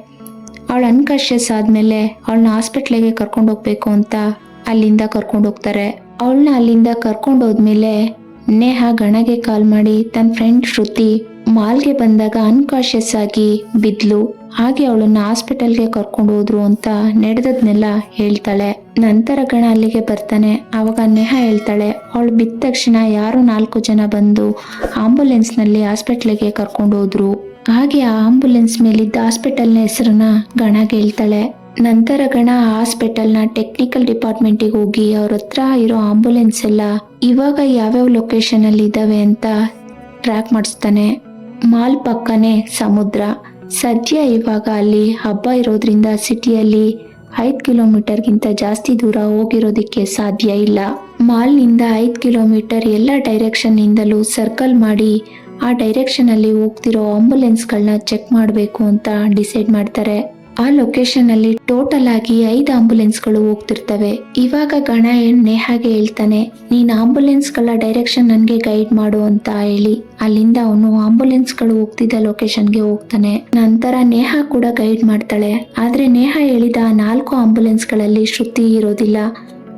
ಅವಳು ಅನ್ಕಾನ್ಶಿಯಸ್ ಆದ್ಮೇಲೆ ಅವಳನ್ನ ಹಾಸ್ಪಿಟ್ಲಿಗೆ ಕರ್ಕೊಂಡು ಹೋಗ್ಬೇಕು ಅಂತ ಅಲ್ಲಿಂದ ಕರ್ಕೊಂಡು ಹೋಗ್ತಾರೆ. ಅವಳನ್ನ ಅಲ್ಲಿಂದ ಕರ್ಕೊಂಡು ಹೋದ್ಮೇಲೆ ನೇಹಾ ಗಣಗೆ ಕಾಲ್ ಮಾಡಿ ತನ್ನ ಫ್ರೆಂಡ್ ಶ್ರುತಿ ಮಾಲ್ಗೆ ಬಂದಾಗ ಅನ್ಕಾನ್ಶಿಯಸ್ ಆಗಿ ಬಿದ್ಲು. ಹಾಗೆ ಅವಳನ್ನ ಹಾಸ್ಪಿಟಲ್ಗೆ ಕರ್ಕೊಂಡು ಹೋದ್ರು ಅಂತ ನಡೆದದ್ನೆಲ್ಲ ಹೇಳ್ತಾಳೆ. ನಂತರ ಗಣ ಅಲ್ಲಿಗೆ ಬರ್ತಾನೆ. ಅವಾಗ ನೇಹಾ ಹೇಳ್ತಾಳೆ ಅವಳು ಬಿದ್ದ ತಕ್ಷಣ ಯಾರೋ 4 ಜನ ಬಂದು ಆಂಬುಲೆನ್ಸ್ ನಲ್ಲಿ ಹಾಸ್ಪಿಟ್ಲಿಗೆ ಕರ್ಕೊಂಡು ಹೋದ್ರು. ಹಾಗೆ ಆ ಆಂಬುಲೆನ್ಸ್ ಮೇಲಿದ್ದ ಹಾಸ್ಪಿಟಲ್ನ ಹೆಸರನ್ನ ಗಣಗೆ ಹೇಳ್ತಾಳೆ. ನಂತರ ಗಣ ಹಾಸ್ಪಿಟಲ್ನ ಟೆಕ್ನಿಕಲ್ ಡಿಪಾರ್ಟ್ಮೆಂಟಿಗೆ ಹೋಗಿ ಅವ್ರ ಹತ್ರ ಇರೋ ಆಂಬುಲೆನ್ಸ್ ಎಲ್ಲ ಇವಾಗ ಯಾವ್ಯಾವ ಲೊಕೇಶನ್ ಅಲ್ಲಿ ಇದಾವೆ ಅಂತ ಟ್ರ್ಯಾಕ್ ಮಾಡಿಸ್ತಾನೆ. ಮಾಲ್ ಪಕ್ಕನೆ ಸಮುದ್ರ. ಸದ್ಯ ಇವಾಗ ಅಲ್ಲಿ ಹಬ್ಬ ಇರೋದ್ರಿಂದ ಸಿಟಿಯಲ್ಲಿ 5 ಕಿಲೋಮೀಟರ್ಗಿಂತ ಜಾಸ್ತಿ ದೂರ ಹೋಗಿರೋದಿಕ್ಕೆ ಸಾಧ್ಯ ಇಲ್ಲ. ಮಾಲ್ನಿಂದ 5 ಕಿಲೋಮೀಟರ್ ಎಲ್ಲ ಡೈರೆಕ್ಷನ್ ನಿಂದಲೂ ಸರ್ಕಲ್ ಮಾಡಿ ಆ ಡೈರೆಕ್ಷನ್ ಅಲ್ಲಿ ಹೋಗ್ತಿರೋ ಆಂಬುಲೆನ್ಸ್ಗಳನ್ನ ಚೆಕ್ ಮಾಡಬೇಕು ಅಂತ ಡಿಸೈಡ್ ಮಾಡ್ತಾರೆ. ಆ ಲೊಕೇಶನ್ ಅಲ್ಲಿ ಟೋಟಲ್ ಆಗಿ 5 ಆಂಬುಲೆನ್ಸ್ಗಳು ಹೋಗ್ತಿರ್ತವೆ. ಇವಾಗ ಗಣ ನೇಹಾಗೆ ಹೇಳ್ತಾನೆ ನೀನ್ ಆಂಬುಲೆನ್ಸ್ಗಳ ಡೈರೆಕ್ಷನ್ ನನ್ಗೆ ಗೈಡ್ ಮಾಡು ಅಂತ ಹೇಳಿ ಅಲ್ಲಿಂದ ಅವನು ಆಂಬುಲೆನ್ಸ್ಗಳು ಹೋಗ್ತಿದ್ದ ಲೊಕೇಶನ್ಗೆ ಹೋಗ್ತಾನೆ. ನಂತರ ನೇಹಾ ಕೂಡ ಗೈಡ್ ಮಾಡ್ತಾಳೆ. ಆದ್ರೆ ನೇಹಾ ಹೇಳಿದ 4 ಆಂಬುಲೆನ್ಸ್ಗಳಲ್ಲಿ ಶ್ರುತಿ ಇರೋದಿಲ್ಲ.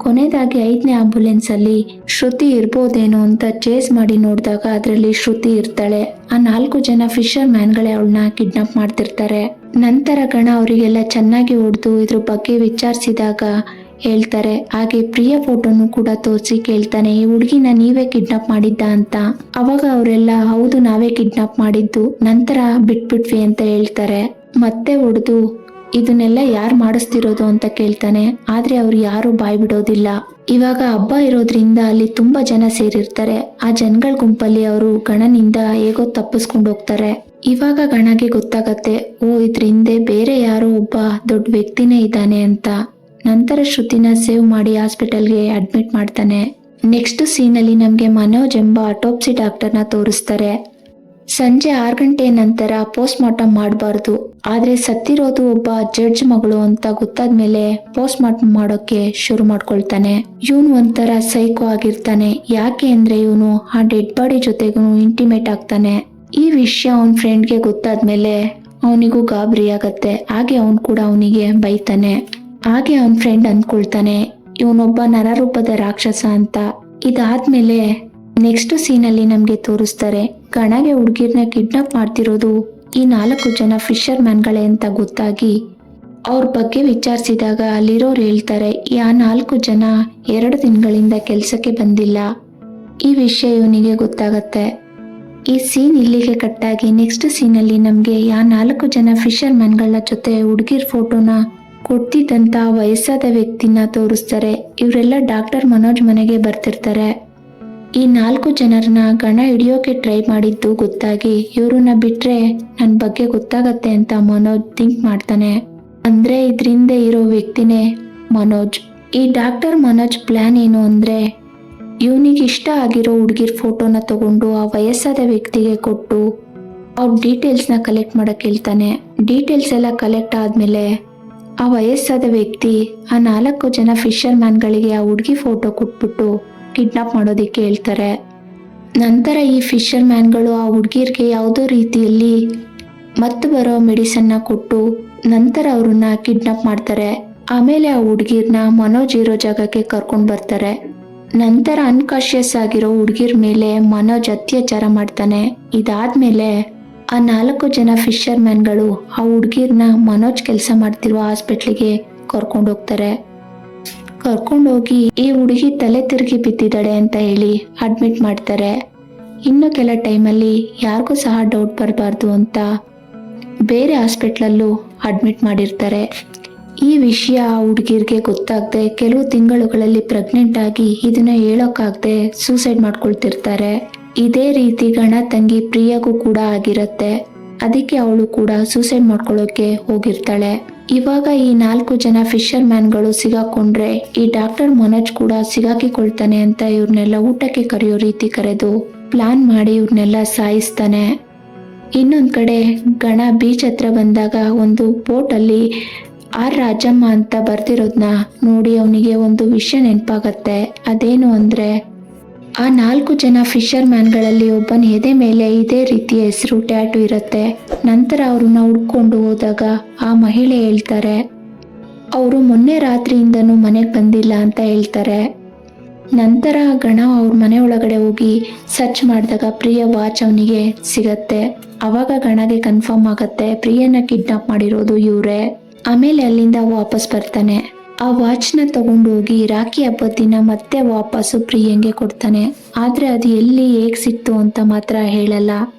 ಕೊನೆಯದಾಗಿ 5ನೇ ಆಂಬುಲೆನ್ಸ್ ಅಲ್ಲಿ ಶ್ರುತಿ ಇರ್ಬೋದೇನೋ ಅಂತ ಚೇಸ್ ಮಾಡಿ ನೋಡಿದಾಗ ಅದರಲ್ಲಿ ಶ್ರುತಿ ಇರ್ತಾಳೆ. ಆ 4 ಜನ ಫಿಶರ್ ಮ್ಯಾನ್ಗಳೇ ಅವಳನ್ನ ಕಿಡ್ನಾಪ್ ಮಾಡ್ತಿರ್ತಾರೆ. ನಂತರ ಗಣ ಅವರಿಗೆಲ್ಲ ಚೆನ್ನಾಗಿ ಹೊಡೆದು ಇದ್ರ ಬಗ್ಗೆ ವಿಚಾರಿಸಿದಾಗ ಹೇಳ್ತಾರೆ. ಹಾಗೆ ಪ್ರಿಯ ಫೋಟೋನು ಕೂಡ ತೋರಿಸಿ ಕೇಳ್ತಾನೆ ಈ ಹುಡುಗಿನ ನೀವೇ ಕಿಡ್ನಾಪ್ ಮಾಡಿದ್ದ ಅಂತ. ಅವಾಗ ಅವರೆಲ್ಲ ಹೌದು ನಾವೇ ಕಿಡ್ನಾಪ್ ಮಾಡಿದ್ದು, ನಂತರ ಬಿಟ್ಬಿಟ್ವಿ ಅಂತ ಹೇಳ್ತಾರೆ. ಮತ್ತೆ ಹೊಡೆದು ಇದನ್ನೆಲ್ಲ ಯಾರು ಮಾಡಿಸ್ತಿರೋದು ಅಂತ ಕೇಳ್ತಾನೆ. ಆದ್ರೆ ಅವ್ರು ಯಾರು ಬಾಯ್ ಬಿಡೋದಿಲ್ಲ. ಇವಾಗ ಹಬ್ಬ ಇರೋದ್ರಿಂದ ಅಲ್ಲಿ ತುಂಬಾ ಜನ ಸೇರಿರ್ತಾರೆ. ಆ ಜನಗಳ ಗುಂಪಲ್ಲಿ ಅವರು ಗಣನಿಂದ ಹೇಗೋ ತಪ್ಪಿಸ್ಕೊಂಡು ಹೋಗ್ತಾರೆ. ಇವಾಗ ಗಣಗೆ ಗೊತ್ತಾಗತ್ತೆ ಇದ್ರ ಹಿಂದೆ ಬೇರೆ ಯಾರೋ ಒಬ್ಬ ದೊಡ್ಡ ವ್ಯಕ್ತಿನೇ ಇದ್ದಾನೆ ಅಂತ. ನಂತರ ಶ್ರುತಿನ ಸೇವ್ ಮಾಡಿ ಹಾಸ್ಪಿಟಲ್ಗೆ ಅಡ್ಮಿಟ್ ಮಾಡ್ತಾನೆ. ನೆಕ್ಸ್ಟ್ ಸೀನ್ ಅಲ್ಲಿ ನಮ್ಗೆ ಮನೋಜ್ ಎಂಬ ಆಟೋಪ್ಸಿ ಡಾಕ್ಟರ್ನ ತೋರಿಸ್ತಾರೆ. ಸಂಜೆ 6 ಗಂಟೆ ನಂತರ ಪೋಸ್ಟ್ ಮಾರ್ಟಮ್ ಮಾಡಬಾರ್ದು, ಆದ್ರೆ ಸತ್ತಿರೋದು ಒಬ್ಬ ಜಡ್ಜ್ ಮಗಳು ಅಂತ ಗೊತ್ತಾದ್ಮೇಲೆ ಪೋಸ್ಟ್ ಮಾರ್ಟಮ್ ಮಾಡೋಕೆ ಶುರು ಮಾಡ್ಕೊಳ್ತಾನೆ. ಇವನು ಒಂಥರ ಸೈಕೋ ಆಗಿರ್ತಾನೆ. ಯಾಕೆ ಅಂದ್ರೆ ಇವನು ಆ ಡೆಡ್ ಬಾಡಿ ಜೊತೆಗೂ ಇಂಟಿಮೇಟ್ ಆಗ್ತಾನೆ. ಈ ವಿಷಯ ಅವನ್ ಫ್ರೆಂಡ್ಗೆ ಗೊತ್ತಾದ್ಮೇಲೆ ಅವನಿಗೂ ಗಾಬರಿ ಆಗತ್ತೆ. ಹಾಗೆ ಅವನ್ ಕೂಡ ಅವನಿಗೆ ಬೈತಾನೆ. ಹಾಗೆ ಅವನ್ ಫ್ರೆಂಡ್ ಅಂದ್ಕೊಳ್ತಾನೆ ಇವನೊಬ್ಬ ನರರೂಪದ ರಾಕ್ಷಸ ಅಂತ. ಇದಾದ್ಮೇಲೆ ನೆಕ್ಸ್ಟ್ ಸೀನ್ ಅಲ್ಲಿ ನಮ್ಗೆ ತೋರಿಸ್ತಾರೆ ಗಣಗೆ ಹುಡುಗಿರ್ನ ಕಿಡ್ನಾಪ್ ಮಾಡ್ತಿರೋದು ಈ 4 ಜನ ಫಿಶರ್ ಮ್ಯಾನ್ಗಳೇ ಅಂತ ಗೊತ್ತಾಗಿ ಅವ್ರ ಬಗ್ಗೆ ವಿಚಾರಿಸಿದಾಗ ಅಲ್ಲಿರೋರು ಹೇಳ್ತಾರೆ ಆ 4 ಜನ 2 ದಿನಗಳಿಂದ ಕೆಲ್ಸಕ್ಕೆ ಬಂದಿಲ್ಲ. ಈ ವಿಷಯ ಇವನಿಗೆ ಗೊತ್ತಾಗತ್ತೆ. ಈ ಸೀನ್ ಇಲ್ಲಿಗೆ ಕಟ್ಟಾಗಿ ನೆಕ್ಸ್ಟ್ ಸೀನಲ್ಲಿ ನಮಗೆ ಆ 4 ಜನ ಫಿಶರ್ ಮ್ಯಾನ್ಗಳ ಜೊತೆ ಹುಡುಗಿರ್ ಫೋಟೋನ ಕೊಡ್ತಿದ್ದಂತ ವಯಸ್ಸಾದ ವ್ಯಕ್ತಿನ ತೋರಿಸ್ತಾರೆ. ಇವರೆಲ್ಲ ಡಾಕ್ಟರ್ ಮನೋಜ್ ಮನೆಗೆ ಬರ್ತಿರ್ತಾರೆ. ಈ 4 ಜನರನ್ನ ಗಣ ಹಿಡಿಯೋಕೆ ಟ್ರೈ ಮಾಡಿದ್ದು ಗೊತ್ತಾಗಿ ಇವ್ರನ್ನ ಬಿಟ್ರೆ ನನ್ನ ಬಗ್ಗೆ ಗೊತ್ತಾಗತ್ತೆ ಅಂತ ಮನೋಜ್ ಥಿಂಕ್ ಮಾಡ್ತಾನೆ. ಅಂದ್ರೆ ಇದ್ರಿಂದ ಇರೋ ವ್ಯಕ್ತಿನೇ ಮನೋಜ್. ಈ ಡಾಕ್ಟರ್ ಮನೋಜ್ ಪ್ಲಾನ್ ಏನು ಅಂದ್ರೆ ಇವನಿಗೆ ಇಷ್ಟ ಆಗಿರೋ ಹುಡುಗಿರ್ ಫೋಟೋನ ತಗೊಂಡು ಆ ವಯಸ್ಸಾದ ವ್ಯಕ್ತಿಗೆ ಕೊಟ್ಟು ಅವ್ರ ಡೀಟೇಲ್ಸ್ನ ಕಲೆಕ್ಟ್ ಮಾಡಕ್ ಹೇಳ್ತಾನೆ. ಡೀಟೇಲ್ಸ್ ಎಲ್ಲ ಕಲೆಕ್ಟ್ ಆದ್ಮೇಲೆ ಆ ವಯಸ್ಸಾದ ವ್ಯಕ್ತಿ ಆ 4 ಜನ ಫಿಶರ್ ಮ್ಯಾನ್ಗಳಿಗೆ ಆ ಹುಡುಗಿ ಫೋಟೋ ಕೊಟ್ಬಿಟ್ಟು ಕಿಡ್ನಾಪ್ ಮಾಡೋದಿಕ್ಕೆ ಹೇಳ್ತಾರೆ. ನಂತರ ಈ ಫಿಶರ್ ಮ್ಯಾನ್ಗಳು ಆ ಹುಡುಗಿರ್ಗೆ ಯಾವುದೋ ರೀತಿಯಲ್ಲಿ ಮತ್ತು ಬರೋ ಮೆಡಿಸನ್ನ ಕೊಟ್ಟು ನಂತರ ಅವ್ರನ್ನ ಕಿಡ್ನಾಪ್ ಮಾಡ್ತಾರೆ. ಆಮೇಲೆ ಆ ಹುಡುಗಿರ್ನ ಮನೋಜ್ ಇರೋ ಜಾಗಕ್ಕೆ ಕರ್ಕೊಂಡು ಬರ್ತಾರೆ. ನಂತರ ಅನ್ಕಾನ್ಶಿಯಸ್ ಆಗಿರೋ ಹುಡುಗಿರ್ ಮೇಲೆ ಮನೋಜ್ ಅತ್ಯಾಚಾರ ಮಾಡ್ತಾನೆ. ಇದಾದ್ಮೇಲೆ ಆ 4 ಜನ ಫಿಶರ್ ಮ್ಯಾನ್ಗಳು ಆ ಹುಡುಗಿರ್ನ ಮನೋಜ್ ಕೆಲಸ ಮಾಡ್ತಿರುವ ಹಾಸ್ಪಿಟ್ಲಿಗೆ ಕರ್ಕೊಂಡೋಗ್ತಾರೆ. ಕರ್ಕೊಂಡೋಗಿ ಈ ಹುಡುಗಿ ತಲೆ ತಿರುಗಿ ಬಿದ್ದಿದ್ದಾಳೆ ಅಂತ ಹೇಳಿ ಅಡ್ಮಿಟ್ ಮಾಡ್ತಾರೆ. ಇನ್ನು ಕೆಲ ಟೈಮಲ್ಲಿ ಯಾರಿಗೂ ಸಹ ಡೌಟ್ ಬರಬಾರ್ದು ಅಂತ ಬೇರೆ ಹಾಸ್ಪಿಟ್ಲಲ್ಲೂ ಅಡ್ಮಿಟ್ ಮಾಡಿರ್ತಾರೆ. ಈ ವಿಷಯ ಆ ಹುಡುಗಿರ್ಗೆ ಗೊತ್ತಾಗದೆ ಕೆಲವು ತಿಂಗಳುಗಳಲ್ಲಿ ಪ್ರೆಗ್ನೆಂಟ್ ಆಗಿ ಇದನ್ನ ಹೇಳೋಕ್ಕಾಗದೆ ಸೂಸೈಡ್ ಮಾಡ್ಕೊಳ್ತಿರ್ತಾರೆ. ಇದೇ ರೀತಿ ಗಣ ತಂಗಿ ಪ್ರಿಯಾಗೂ ಕೂಡ ಆಗಿರತ್ತೆ. ಅದಕ್ಕೆ ಅವಳು ಕೂಡ ಸೂಸೈಡ್ ಮಾಡ್ಕೊಳ್ಳೋಕೆ ಹೋಗಿರ್ತಾಳೆ. ಇವಾಗ ಈ 4 ಜನ ಫಿಶರ್ ಮ್ಯಾನ್ಗಳು ಸಿಗಾಕೊಂಡ್ರೆ ಈ ಡಾಕ್ಟರ್ ಮನೋಜ್ ಕೂಡ ಸಿಗಾಕಿಕೊಳ್ತಾನೆ ಅಂತ ಇವ್ರನ್ನೆಲ್ಲ ಊಟಕ್ಕೆ ಕರೆಯೋ ರೀತಿ ಕರೆದು ಪ್ಲಾನ್ ಮಾಡಿ ಇವ್ರನ್ನೆಲ್ಲ ಸಾಯಿಸ್ತಾನೆ. ಇನ್ನೊಂದ್ ಕಡೆ ಗಣ ಬೀಚ್ ಹತ್ರ ಬಂದಾಗ ಒಂದು ಬೋಟಲ್ಲಿ ಆರ್ ರಾಜಮ್ಮ ಅಂತ ಬರ್ತಿರೋದ್ನ ನೋಡಿ ಅವನಿಗೆ ಒಂದು ವಿಷಯ ನೆನಪಾಗತ್ತೆ. ಅದೇನು ಅಂದ್ರೆ ಆ 4 ಜನ ಫಿಶರ್ ಮ್ಯಾನ್ಗಳಲ್ಲಿ ಒಬ್ಬನ ಎದೆ ಮೇಲೆ ಇದೇ ರೀತಿಯ ಹೆಸರು ಟ್ಯಾಟು ಇರುತ್ತೆ. ನಂತರ ಅವ್ರನ್ನ ಹುಡ್ಕೊಂಡು ಹೋದಾಗ ಆ ಮಹಿಳೆ ಹೇಳ್ತಾರೆ ಅವರು ಮೊನ್ನೆ ರಾತ್ರಿಯಿಂದನೂ ಮನೆಗೆ ಬಂದಿಲ್ಲ ಅಂತ ಹೇಳ್ತಾರೆ. ನಂತರ ಗಣ ಅವ್ರ ಮನೆ ಒಳಗಡೆ ಹೋಗಿ ಸರ್ಚ್ ಮಾಡಿದಾಗ ಪ್ರಿಯ ವಾಚ್ ಅವನಿಗೆ ಸಿಗತ್ತೆ. ಅವಾಗ ಗಣಗೆ ಕನ್ಫರ್ಮ್ ಆಗತ್ತೆ ಪ್ರಿಯನ ಕಿಡ್ನಾಪ್ ಮಾಡಿರೋದು ಇವ್ರೆ. ಆಮೇಲೆ ಅಲ್ಲಿಂದ ವಾಪಸ್ ಬರ್ತಾನೆ. ಆ ವಾಚ್ನ ತಗೊಂಡು ಹೋಗಿ ರಾಖಿ ಹಬ್ಬದ ದಿನ ಮತ್ತೆ ವಾಪಸ್ಸು ಪ್ರಿಯಂಗೆ ಕೊಡ್ತಾನೆ. ಆದ್ರೆ ಅದು ಎಲ್ಲಿ ಹೇಗ್ ಸಿಕ್ತು ಅಂತ ಮಾತ್ರ ಹೇಳಲ್ಲ.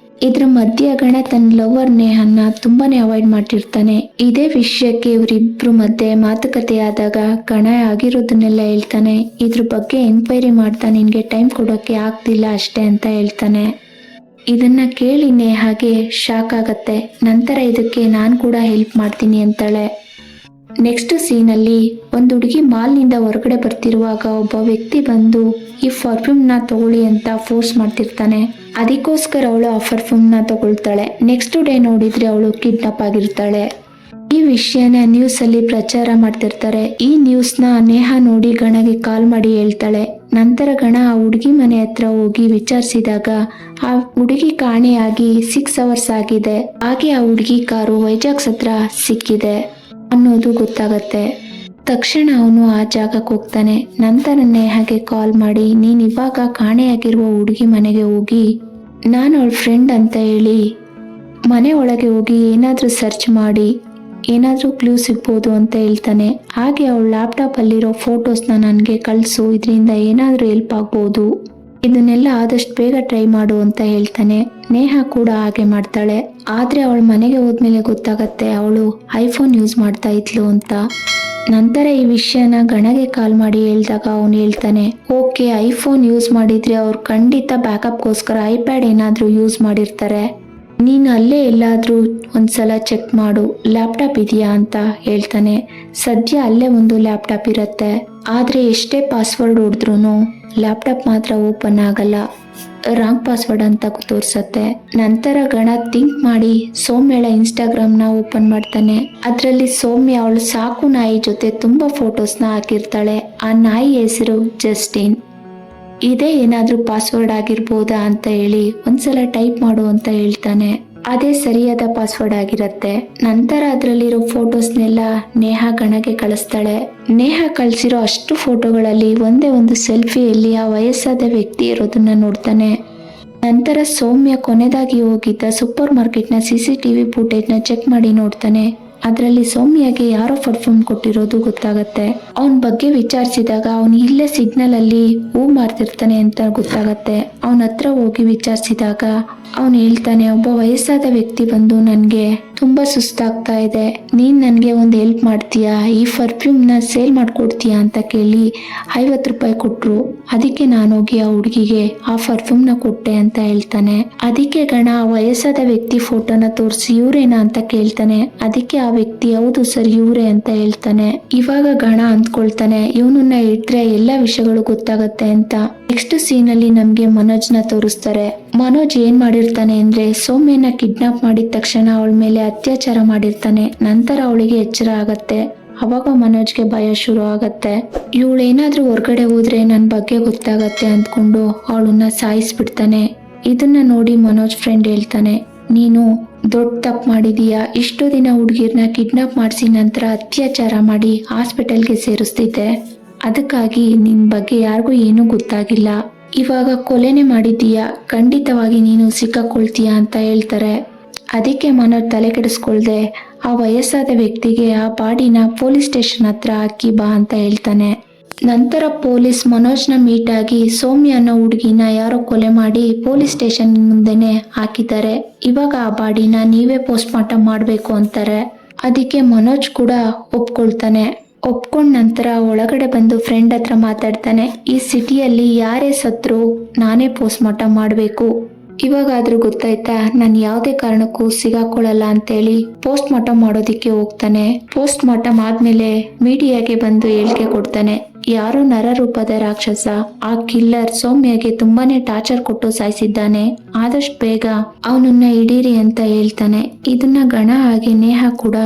ಇದ್ರ ಮಧ್ಯ ಗಣ ತನ್ನ ಲವರ್ ನೇಹನ್ನ ತುಂಬಾನೇ ಅವಾಯ್ಡ್ ಮಾಡಿರ್ತಾನೆ. ಇದೇ ವಿಷಯಕ್ಕೆ ಇವರಿಬ್ರು ಮಧ್ಯೆ ಮಾತುಕತೆ ಆದಾಗ ಗಣ ಆಗಿರೋದನ್ನೆಲ್ಲ ಹೇಳ್ತಾನೆ. ಇದ್ರ ಬಗ್ಗೆ ಎಂಕ್ವೈರಿ ಮಾಡ್ತಾ ನಿನ್ಗೆ ಟೈಮ್ ಕೊಡೋಕೆ ಆಗ್ತಿಲ್ಲ ಅಷ್ಟೇ ಅಂತ ಹೇಳ್ತಾನೆ. ಇದನ್ನ ಕೇಳಿ ನೇಹಾಗೆ ಶಾಕ್ ಆಗತ್ತೆ. ನಂತರ ಇದಕ್ಕೆ ನಾನು ಕೂಡ ಹೆಲ್ಪ್ ಮಾಡ್ತೀನಿ ಅಂತಾಳೆ. ನೆಕ್ಸ್ಟ್ ಸೀನಲ್ಲಿ ಒಂದು ಹುಡುಗಿ ಮಾಲ್ನಿಂದ ಹೊರಗಡೆ ಬರ್ತಿರುವಾಗ ಒಬ್ಬ ವ್ಯಕ್ತಿ ಬಂದು ಈ ಪರ್ಫ್ಯೂಮ್ನ ತಗೊಳ್ಳಿ ಅಂತ ಫೋರ್ಸ್ ಮಾಡ್ತಿರ್ತಾನೆ. ಅದಕ್ಕೋಸ್ಕರ ಅವಳು ಆ ಪರ್ಫ್ಯೂಮ್ನ ತಗೊಳ್ತಾಳೆ. ನೆಕ್ಸ್ಟ್ ಡೇ ನೋಡಿದ್ರೆ ಅವಳು ಕಿಡ್ನಾಪ್ ಆಗಿರ್ತಾಳೆ. ಈ ವಿಷಯನ ನ್ಯೂಸ್ ಅಲ್ಲಿ ಪ್ರಚಾರ ಮಾಡ್ತಿರ್ತಾರೆ. ಈ ನ್ಯೂಸ್ನ ನೇಹಾ ನೋಡಿ ಗಣಗೆ ಕಾಲ್ ಮಾಡಿ ಹೇಳ್ತಾಳೆ. ನಂತರ ಗಣ ಆ ಹುಡುಗಿ ಮನೆ ಹತ್ರ ಹೋಗಿ ವಿಚಾರಿಸಿದಾಗ ಆ ಹುಡುಗಿ ಕಾಣೆಯಾಗಿ 6 ಅವರ್ಸ್ ಆಗಿದೆ. ಹಾಗೆ ಆ ಹುಡುಗಿ ಕಾರು ವೈಜಾಗ್ಸ್ ಹತ್ರ ಸಿಕ್ಕಿದೆ ಅನ್ನೋದು ಗೊತ್ತಾಗತ್ತೆ. ತಕ್ಷಣ ಅವನು ಆ ಜಾಗಕ್ಕೆ ಹೋಗ್ತಾನೆ. ನಂತರ ನೇಹಾಗೆ ಕಾಲ್ ಮಾಡಿ ನೀನ್ ಇವಾಗ ಕಾಣೆಯಾಗಿರುವ ಹುಡುಗಿ ಮನೆಗೆ ಹೋಗಿ ನಾನು ಅವಳ ಫ್ರೆಂಡ್ ಅಂತ ಹೇಳಿ ಮನೆ ಒಳಗೆ ಹೋಗಿ ಏನಾದ್ರೂ ಸರ್ಚ್ ಮಾಡಿ ಏನಾದ್ರೂ ಕ್ಲೂ ಸಿಗ್ಬೋದು ಅಂತ ಹೇಳ್ತಾನೆ. ಹಾಗೆ ಅವಳ ಲ್ಯಾಪ್ಟಾಪ್ ಅಲ್ಲಿರೋ ಫೋಟೋಸ್ನ ನನಗೆ ಕಳಿಸು, ಇದರಿಂದ ಏನಾದ್ರೂ ಹೆಲ್ಪ್ ಆಗ್ಬೋದು, ಇದನ್ನೆಲ್ಲ ಆದಷ್ಟು ಬೇಗ ಟ್ರೈ ಮಾಡು ಅಂತ ಹೇಳ್ತಾನೆ. ನೇಹಾ ಕೂಡ ಹಾಗೆ ಮಾಡ್ತಾಳೆ. ಆದ್ರೆ ಅವಳ ಮನೆಗೆ ಹೋದ್ಮೇಲೆ ಗೊತ್ತಾಗತ್ತೆ ಅವಳು ಐಫೋನ್ ಯೂಸ್ ಮಾಡ್ತಾ ಇದ್ಲು ಅಂತ. ನಂತರ ಈ ವಿಷಯನ ಗಣಗೆ ಕಾಲ್ ಮಾಡಿ ಹೇಳಿದಾಗ ಅವನು ಹೇಳ್ತಾನೆ ಓಕೆ ಐಫೋನ್ ಯೂಸ್ ಮಾಡಿದ್ರೆ ಅವ್ರು ಖಂಡಿತ ಬ್ಯಾಕಪ್ಗೋಸ್ಕರ ಐಪ್ಯಾಡ್ ಏನಾದ್ರೂ ಯೂಸ್ ಮಾಡಿರ್ತಾರೆ, ನೀನು ಅಲ್ಲೇ ಎಲ್ಲಾದ್ರೂ ಒಂದ್ಸಲ ಚೆಕ್ ಮಾಡು, ಲ್ಯಾಪ್ಟಾಪ್ ಇದೆಯಾ ಅಂತ ಹೇಳ್ತಾನೆ. ಸದ್ಯ ಅಲ್ಲೇ ಒಂದು ಲ್ಯಾಪ್ಟಾಪ್ ಇರುತ್ತೆ. ಆದ್ರೆ ಎಷ್ಟೇ ಪಾಸ್ವರ್ಡ್ ಹೊಡೆದ್ರೂ ಲ್ಯಾಪ್ಟಾಪ್ ಮಾತ್ರ ಓಪನ್ ಆಗಲ್ಲ, ರಾಂಗ್ ಪಾಸ್ವರ್ಡ್ ಅಂತ ತೋರ್ಸತ್ತೆ. ನಂತರ ಗಣ ಥಿಂಕ್ ಮಾಡಿ ಸೌಮ್ಯಳ ಇನ್ಸ್ಟಾಗ್ರಾಮ್ನ ಓಪನ್ ಮಾಡ್ತಾನೆ. ಅದರಲ್ಲಿ ಸೌಮ್ಯ ಅವಳು ಸಾಕು ನಾಯಿ ಜೊತೆ ತುಂಬಾ ಫೋಟೋಸ್ನ ಹಾಕಿರ್ತಾಳೆ. ಆ ನಾಯಿ ಹೆಸರು ಜಸ್ಟಿನ್. ಇದೇ ಏನಾದ್ರೂ ಪಾಸ್ವರ್ಡ್ ಆಗಿರ್ಬೋದಾ ಅಂತ ಹೇಳಿ ಒಂದ್ಸಲ ಟೈಪ್ ಮಾಡು ಅಂತ ಹೇಳ್ತಾನೆ. ಅದೇ ಸರಿಯಾದ ಪಾಸ್ವರ್ಡ್ ಆಗಿರತ್ತೆ. ನಂತರ ಅದರಲ್ಲಿರೋ ಫೋಟೋಸ್ನೆಲ್ಲ ನೇಹಾ ಗಣಗೆ ಕಳಿಸ್ತಾಳೆ. ನೇಹಾ ಕಳಿಸಿರೋ ಅಷ್ಟು ಫೋಟೋಗಳಲ್ಲಿ ಒಂದೇ ಒಂದು ಸೆಲ್ಫಿಯಲ್ಲಿ ಆ ವಯಸ್ಸಾದ ವ್ಯಕ್ತಿ ಇರೋದನ್ನ ನೋಡ್ತಾನೆ. ನಂತರ ಸೌಮ್ಯ ಕೊನೆದಾಗಿ ಹೋಗಿದ್ದ ಸೂಪರ್ ಮಾರ್ಕೆಟ್ನ CCTV ಫುಟೇಜ್ನ ಚೆಕ್ ಮಾಡಿ ನೋಡ್ತಾನೆ. ಅದರಲ್ಲಿ ಸೌಮ್ಯಗೆ ಯಾರೋ ಪರ್ಫ್ಯೂಮ್ ಕೊಟ್ಟಿರೋದು ಗೊತ್ತಾಗತ್ತೆ. ಅವನ ಬಗ್ಗೆ ವಿಚಾರಿಸಿದಾಗ ಅವನು ಇಲ್ಲೇ ಸಿಗ್ನಲ್ ಅಲ್ಲಿ ಹೂ ಮಾರ್ತಿರ್ತಾನೆ ಅಂತ ಗೊತ್ತಾಗತ್ತೆ. ಅವನ ಹತ್ರ ಹೋಗಿ ವಿಚಾರಿಸಿದಾಗ ಅವನು ಹೇಳ್ತಾನೆ, ಒಬ್ಬ ವಯಸ್ಸಾದ ವ್ಯಕ್ತಿ ಬಂದು ನನ್ಗೆ ತುಂಬಾ ಸುಸ್ತಾಗ್ತಾ ಇದೆ, ನೀನ್ ನನ್ಗೆ ಒಂದು ಹೆಲ್ಪ್ ಮಾಡ್ತೀಯಾ, ಈ ಪರ್ಫ್ಯೂಮ್ ನ ಸೇಲ್ ಮಾಡ್ಕೊಡ್ತೀಯಾ ಅಂತ ಕೇಳಿ 50 ರೂಪಾಯಿ ಕೊಟ್ರು. ಅದಕ್ಕೆ ನಾನು ಹೋಗಿ ಆ ಹುಡುಗಿಗೆ ಆ ಪರ್ಫ್ಯೂಮ್ ನ ಕೊಟ್ಟೆ ಅಂತ ಹೇಳ್ತಾನೆ. ಅದಕ್ಕೆ ಗಣ ಆ ವಯಸ್ಸಾದ ವ್ಯಕ್ತಿ ಫೋಟೋನ ತೋರಿಸಿ ಇವ್ರೇನಾ ಅಂತ ಕೇಳ್ತಾನೆ. ಅದಕ್ಕೆ ಆ ವ್ಯಕ್ತಿ ಹೌದು ಸರ್ ಇವ್ರೆ ಅಂತ ಹೇಳ್ತಾನೆ. ಇವಾಗ ಗಣ ಅಂದ್ಕೊಳ್ತಾನೆ ಇವನನ್ನ ಇಟ್ರೆ ಎಲ್ಲಾ ವಿಷಯಗಳು ಗೊತ್ತಾಗತ್ತೆ ಅಂತ. ನೆಕ್ಸ್ಟ್ ಸೀನ್ ಅಲ್ಲಿ ನಮ್ಗೆ ಮನೋಜ್ನ ತೋರಿಸ್ತಾರೆ. ಮನೋಜ್ ಏನ್ ಮಾಡಿರ್ತಾನೆ ಅಂದ್ರೆ ಸೌಮ್ಯನ ಕಿಡ್ನಾಪ್ ಮಾಡಿದ ತಕ್ಷಣ ಅವಳ ಮೇಲೆ ಅತ್ಯಾಚಾರ ಮಾಡಿರ್ತಾನೆ. ನಂತರ ಅವಳಿಗೆ ಎಚ್ಚರ ಆಗತ್ತೆ. ಅವಾಗ ಮನೋಜ್ಗೆ ಭಯ ಶುರು ಆಗತ್ತೆ. ಇವಳೇನಾದ್ರೂ ಹೊರಗಡೆ ಹೋದ್ರೆ ನನ್ ಬಗ್ಗೆ ಗೊತ್ತಾಗತ್ತೆ ಅಂದ್ಕೊಂಡು ಅವಳನ್ನ ಸಾಯಿಸ್ಬಿಡ್ತಾನೆ. ಇದನ್ನ ನೋಡಿ ಮನೋಜ್ ಫ್ರೆಂಡ್ ಹೇಳ್ತಾನೆ, ನೀನು ದೊಡ್ಡ ತಪ್ಪು ಮಾಡಿದೀಯಾ, ಇಷ್ಟು ದಿನ ಹುಡುಗಿರ್ನ ಕಿಡ್ನಾಪ್ ಮಾಡಿಸಿ ನಂತರ ಅತ್ಯಾಚಾರ ಮಾಡಿ ಹಾಸ್ಪಿಟಲ್ಗೆ ಸೇರಿಸ್ತಿದ್ದೆ, ಅದಕ್ಕಾಗಿ ನಿನ್ ಬಗ್ಗೆ ಯಾರಿಗೂ ಏನೂ ಗೊತ್ತಾಗಿಲ್ಲ, ಇವಾಗ ಕೊಲೆನೆ ಮಾಡಿದೀಯಾ, ಖಂಡಿತವಾಗಿ ನೀನು ಸಿಕ್ಕಾಕೊಳ್ತೀಯಾ ಅಂತ ಹೇಳ್ತಾರೆ. ಅದಕ್ಕೆ ಮನೋಜ್ ತಲೆ ಕೆಡಿಸ್ಕೊಳ್ದೆ ಆ ವಯಸ್ಸಾದ ವ್ಯಕ್ತಿಗೆ ಆ ಬಾಡಿನ ಪೊಲೀಸ್ ಸ್ಟೇಷನ್ ಹತ್ರ ಹಾಕಿ ಬಾ ಅಂತ ಹೇಳ್ತಾನೆ. ನಂತರ ಪೊಲೀಸ್ ಮನೋಜ್ನ ಮೀಟ್ ಆಗಿ ಸೌಮ್ಯ ಅನ್ನೋ ಹುಡುಗಿನ ಯಾರೋ ಕೊಲೆ ಮಾಡಿ ಪೊಲೀಸ್ ಸ್ಟೇಷನ್ ಮುಂದೆನೆ ಹಾಕಿದ್ದಾರೆ. ಇವಾಗ ಆ ಬಾಡಿನ ನೀವೇ ಪೋಸ್ಟ್ ಮಾರ್ಟಮ್ ಮಾಡ್ಬೇಕು ಅಂತಾರೆ. ಅದಕ್ಕೆ ಮನೋಜ್ ಕೂಡ ಒಪ್ಕೊಳ್ತಾನೆ. ಒಪ್ಕೊಂಡ ನಂತರ ಒಳಗಡೆ ಬಂದು ಫ್ರೆಂಡ್ ಹತ್ರ ಮಾತಾಡ್ತಾನೆ, ಈ ಸಿಟಿಯಲ್ಲಿ ಯಾರೇ ಸತ್ರು ನಾನೇ ಪೋಸ್ಟ್ ಮಾರ್ಟಮ್ ಮಾಡಬೇಕು, ಇವಾಗಾದ್ರೂ ಗೊತ್ತಾಯ್ತಾ, ನಾನು ಯಾವುದೇ ಕಾರಣಕ್ಕೂ ಸಿಗಾಕೊಳ್ಳಲ್ಲ ಅಂತೇಳಿ ಪೋಸ್ಟ್ ಮಾರ್ಟಮ್ ಮಾಡೋದಿಕ್ಕೆ ಹೋಗ್ತಾನೆ. ಪೋಸ್ಟ್ ಮಾರ್ಟಮ್ ಆದ್ಮೇಲೆ ಮೀಡಿಯಾಗೆ ಬಂದು ಹೇಳಿಕೆ ಕೊಡ್ತಾನೆ, ಯಾರೋ ನರರೂಪದ ರಾಕ್ಷಸ ಆ ಕಿಲ್ಲರ್ ಸೌಮ್ಯಗೆ ತುಂಬಾನೇ ಟಾರ್ಚರ್ ಕೊಟ್ಟು ಸಾಯಿಸಿದ್ದಾನೆ, ಆದಷ್ಟು ಬೇಗ ಅವನನ್ನ ಹಿಡೀರಿ ಅಂತ ಹೇಳ್ತಾನೆ. ಇದನ್ನ ಗಣ ಹಾಗೆ ನೇಹ ಕೂಡ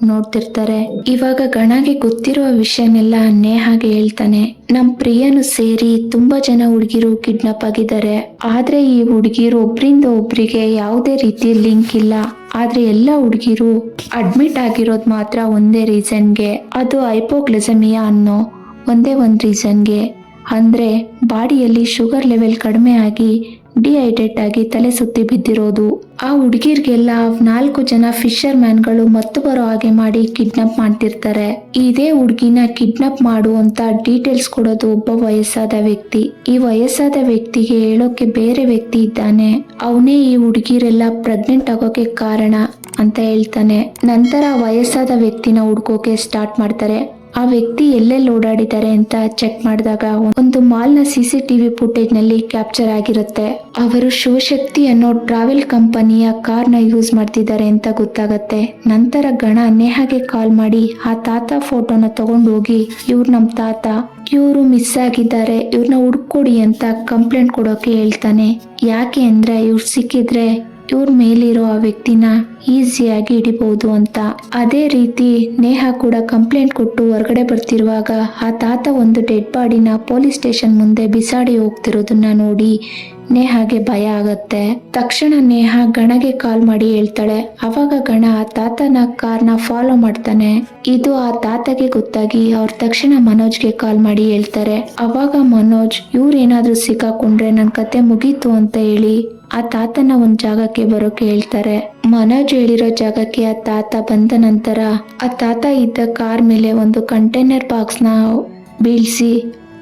ನೋಡ್ತಿರ್ತಾರೆ. ಇವಾಗ ಗಣಗೆ ಗೊತ್ತಿರುವ ವಿಷಯನೆಲ್ಲ ನೇಹಾಗೆ ಹೇಳ್ತಾನೆ. ನಮ್ ಪ್ರಿಯನು ಸೇರಿ ತುಂಬಾ ಜನ ಹುಡುಗಿರು ಕಿಡ್ನಾಪ್ ಆಗಿದ್ದಾರೆ, ಆದ್ರೆ ಈ ಹುಡುಗಿರು ಒಬ್ರಿಂದ ಒಬ್ರಿಗೆ ಯಾವುದೇ ರೀತಿ ಲಿಂಕ್ ಇಲ್ಲ. ಆದ್ರೆ ಎಲ್ಲ ಹುಡುಗಿರು ಅಡ್ಮಿಟ್ ಆಗಿರೋದು ಮಾತ್ರ ಒಂದೇ ರೀಸನ್ಗೆ, ಅದು ಹೈಪೋಗ್ಲಿಸಮಿಯಾ ಅನ್ನೋ ಒಂದೇ ಒಂದು ರೀಸನ್ಗೆ, ಅಂದ್ರೆ ಬಾಡಿಯಲ್ಲಿ ಶುಗರ್ ಲೆವೆಲ್ ಕಡಿಮೆ ಆಗಿ ಡಿಹೈಡ್ರೇಟ್ ಆಗಿ ತಲೆ ಸುತ್ತಿ ಬಿದ್ದಿರೋದು. ಆ ಹುಡುಗಿರ್ಗೆಲ್ಲ 4 ಜನ ಫಿಶರ್ ಮ್ಯಾನ್ಗಳು ಮತ್ತು ಬರೋ ಹಾಗೆ ಮಾಡಿ ಕಿಡ್ನಾಪ್ ಮಾಡ್ತಿರ್ತಾರೆ. ಇದೇ ಹುಡುಗಿನ ಕಿಡ್ನಾಪ್ ಮಾಡುವಂತ ಡೀಟೇಲ್ಸ್ ಕೊಡೋದು ಒಬ್ಬ ವಯಸ್ಸಾದ ವ್ಯಕ್ತಿ. ಈ ವಯಸ್ಸಾದ ವ್ಯಕ್ತಿಗೆ ಹೇಳೋಕೆ ಬೇರೆ ವ್ಯಕ್ತಿ ಇದ್ದಾನೆ, ಅವನೇ ಈ ಹುಡುಗಿರೆಲ್ಲ ಪ್ರೆಗ್ನೆಂಟ್ ಆಗೋಕೆ ಕಾರಣ ಅಂತ ಹೇಳ್ತಾನೆ. ನಂತರ ವಯಸ್ಸಾದ ವ್ಯಕ್ತಿನ ಹುಡ್ಕೋಕೆ ಸ್ಟಾರ್ಟ್ ಮಾಡ್ತಾರೆ. ಆ ವ್ಯಕ್ತಿ ಎಲ್ಲೆಲ್ಲಿ ಓಡಾಡಿದ್ದಾರೆ ಅಂತ ಚೆಕ್ ಮಾಡಿದಾಗ ಒಂದು ಮಾಲ್ ನ CCTV ಫುಟೇಜ್ ನಲ್ಲಿ ಕ್ಯಾಪ್ಚರ್ ಆಗಿರುತ್ತೆ. ಅವರು ಶಿವಶಕ್ತಿ ಅನ್ನೋ ಟ್ರಾವೆಲ್ ಕಂಪನಿಯ ಕಾರ್ ನ ಯೂಸ್ ಮಾಡ್ತಿದ್ದಾರೆ ಅಂತ ಗೊತ್ತಾಗತ್ತೆ. ನಂತರ ಗಣ ನೇಹಾಗೆ ಕಾಲ್ ಮಾಡಿ ಆ ತಾತ ಫೋಟೋನ ತಗೊಂಡು ಹೋಗಿ, ಇವ್ರು ನಮ್ ತಾತ, ಇವರು ಮಿಸ್ ಆಗಿದ್ದಾರೆ, ಇವ್ರನ್ನ ಹುಡ್ಕೊಡಿ ಅಂತ ಕಂಪ್ಲೇಂಟ್ ಕೊಡೋಕೆ ಹೇಳ್ತಾನೆ. ಯಾಕೆ ಅಂದ್ರೆ ಇವ್ರು ಸಿಕ್ಕಿದ್ರೆ ಇವ್ರ ಮೇಲಿರೋ ಆ ವ್ಯಕ್ತಿನ ಈಸಿಯಾಗಿ ಹಿಡಿಬಹುದು ಅಂತ. ಅದೇ ರೀತಿ ನೇಹ ಕೂಡ ಕಂಪ್ಲೇಂಟ್ ಕೊಟ್ಟು ಹೊರಗಡೆ ಬರ್ತಿರುವಾಗ ಆ ತಾತ ಒಂದು ಡೆಡ್ ಬಾಡಿನ ಪೊಲೀಸ್ ಸ್ಟೇಷನ್ ಮುಂದೆ ಬಿಸಾಡಿ ಹೋಗ್ತಿರೋದನ್ನ ನೋಡಿ ನೇಹಾಗೆ ಭಯ ಆಗತ್ತೆ. ತಕ್ಷಣ ನೇಹ ಗಣಗೆ ಕಾಲ್ ಮಾಡಿ ಹೇಳ್ತಾಳೆ. ಅವಾಗ ಗಣ ಆ ತಾತನ ಕಾರ್ನ ಫಾಲೋ ಮಾಡ್ತಾನೆ. ಇದು ಆ ತಾತಗೆ ಗೊತ್ತಾಗಿ ಅವ್ರ ತಕ್ಷಣ ಮನೋಜ್ಗೆ ಕಾಲ್ ಮಾಡಿ ಹೇಳ್ತಾರೆ. ಅವಾಗ ಮನೋಜ್ ಇವ್ರೇನಾದ್ರೂ ಸಿಕ್ಕಾಕೊಂಡ್ರೆ ನನ್ ಕತೆ ಮುಗೀತು ಅಂತ ಹೇಳಿ ಆ ತಾತನ ಒಂದ್ ಜಾಗಕ್ಕೆ ಬರೋಕೆ ಹೇಳ್ತಾರೆ. ಮನೋಜ್ ಹೇಳಿರೋ ಜಾಗಕ್ಕೆ ಆ ತಾತ ಬಂದ ನಂತರ ಆ ತಾತ ಇದ್ದ ಕಾರ್ ಮೇಲೆ ಒಂದು ಕಂಟೈನರ್ ಬಾಕ್ಸ್ ನ ಬೀಳ್ಸಿ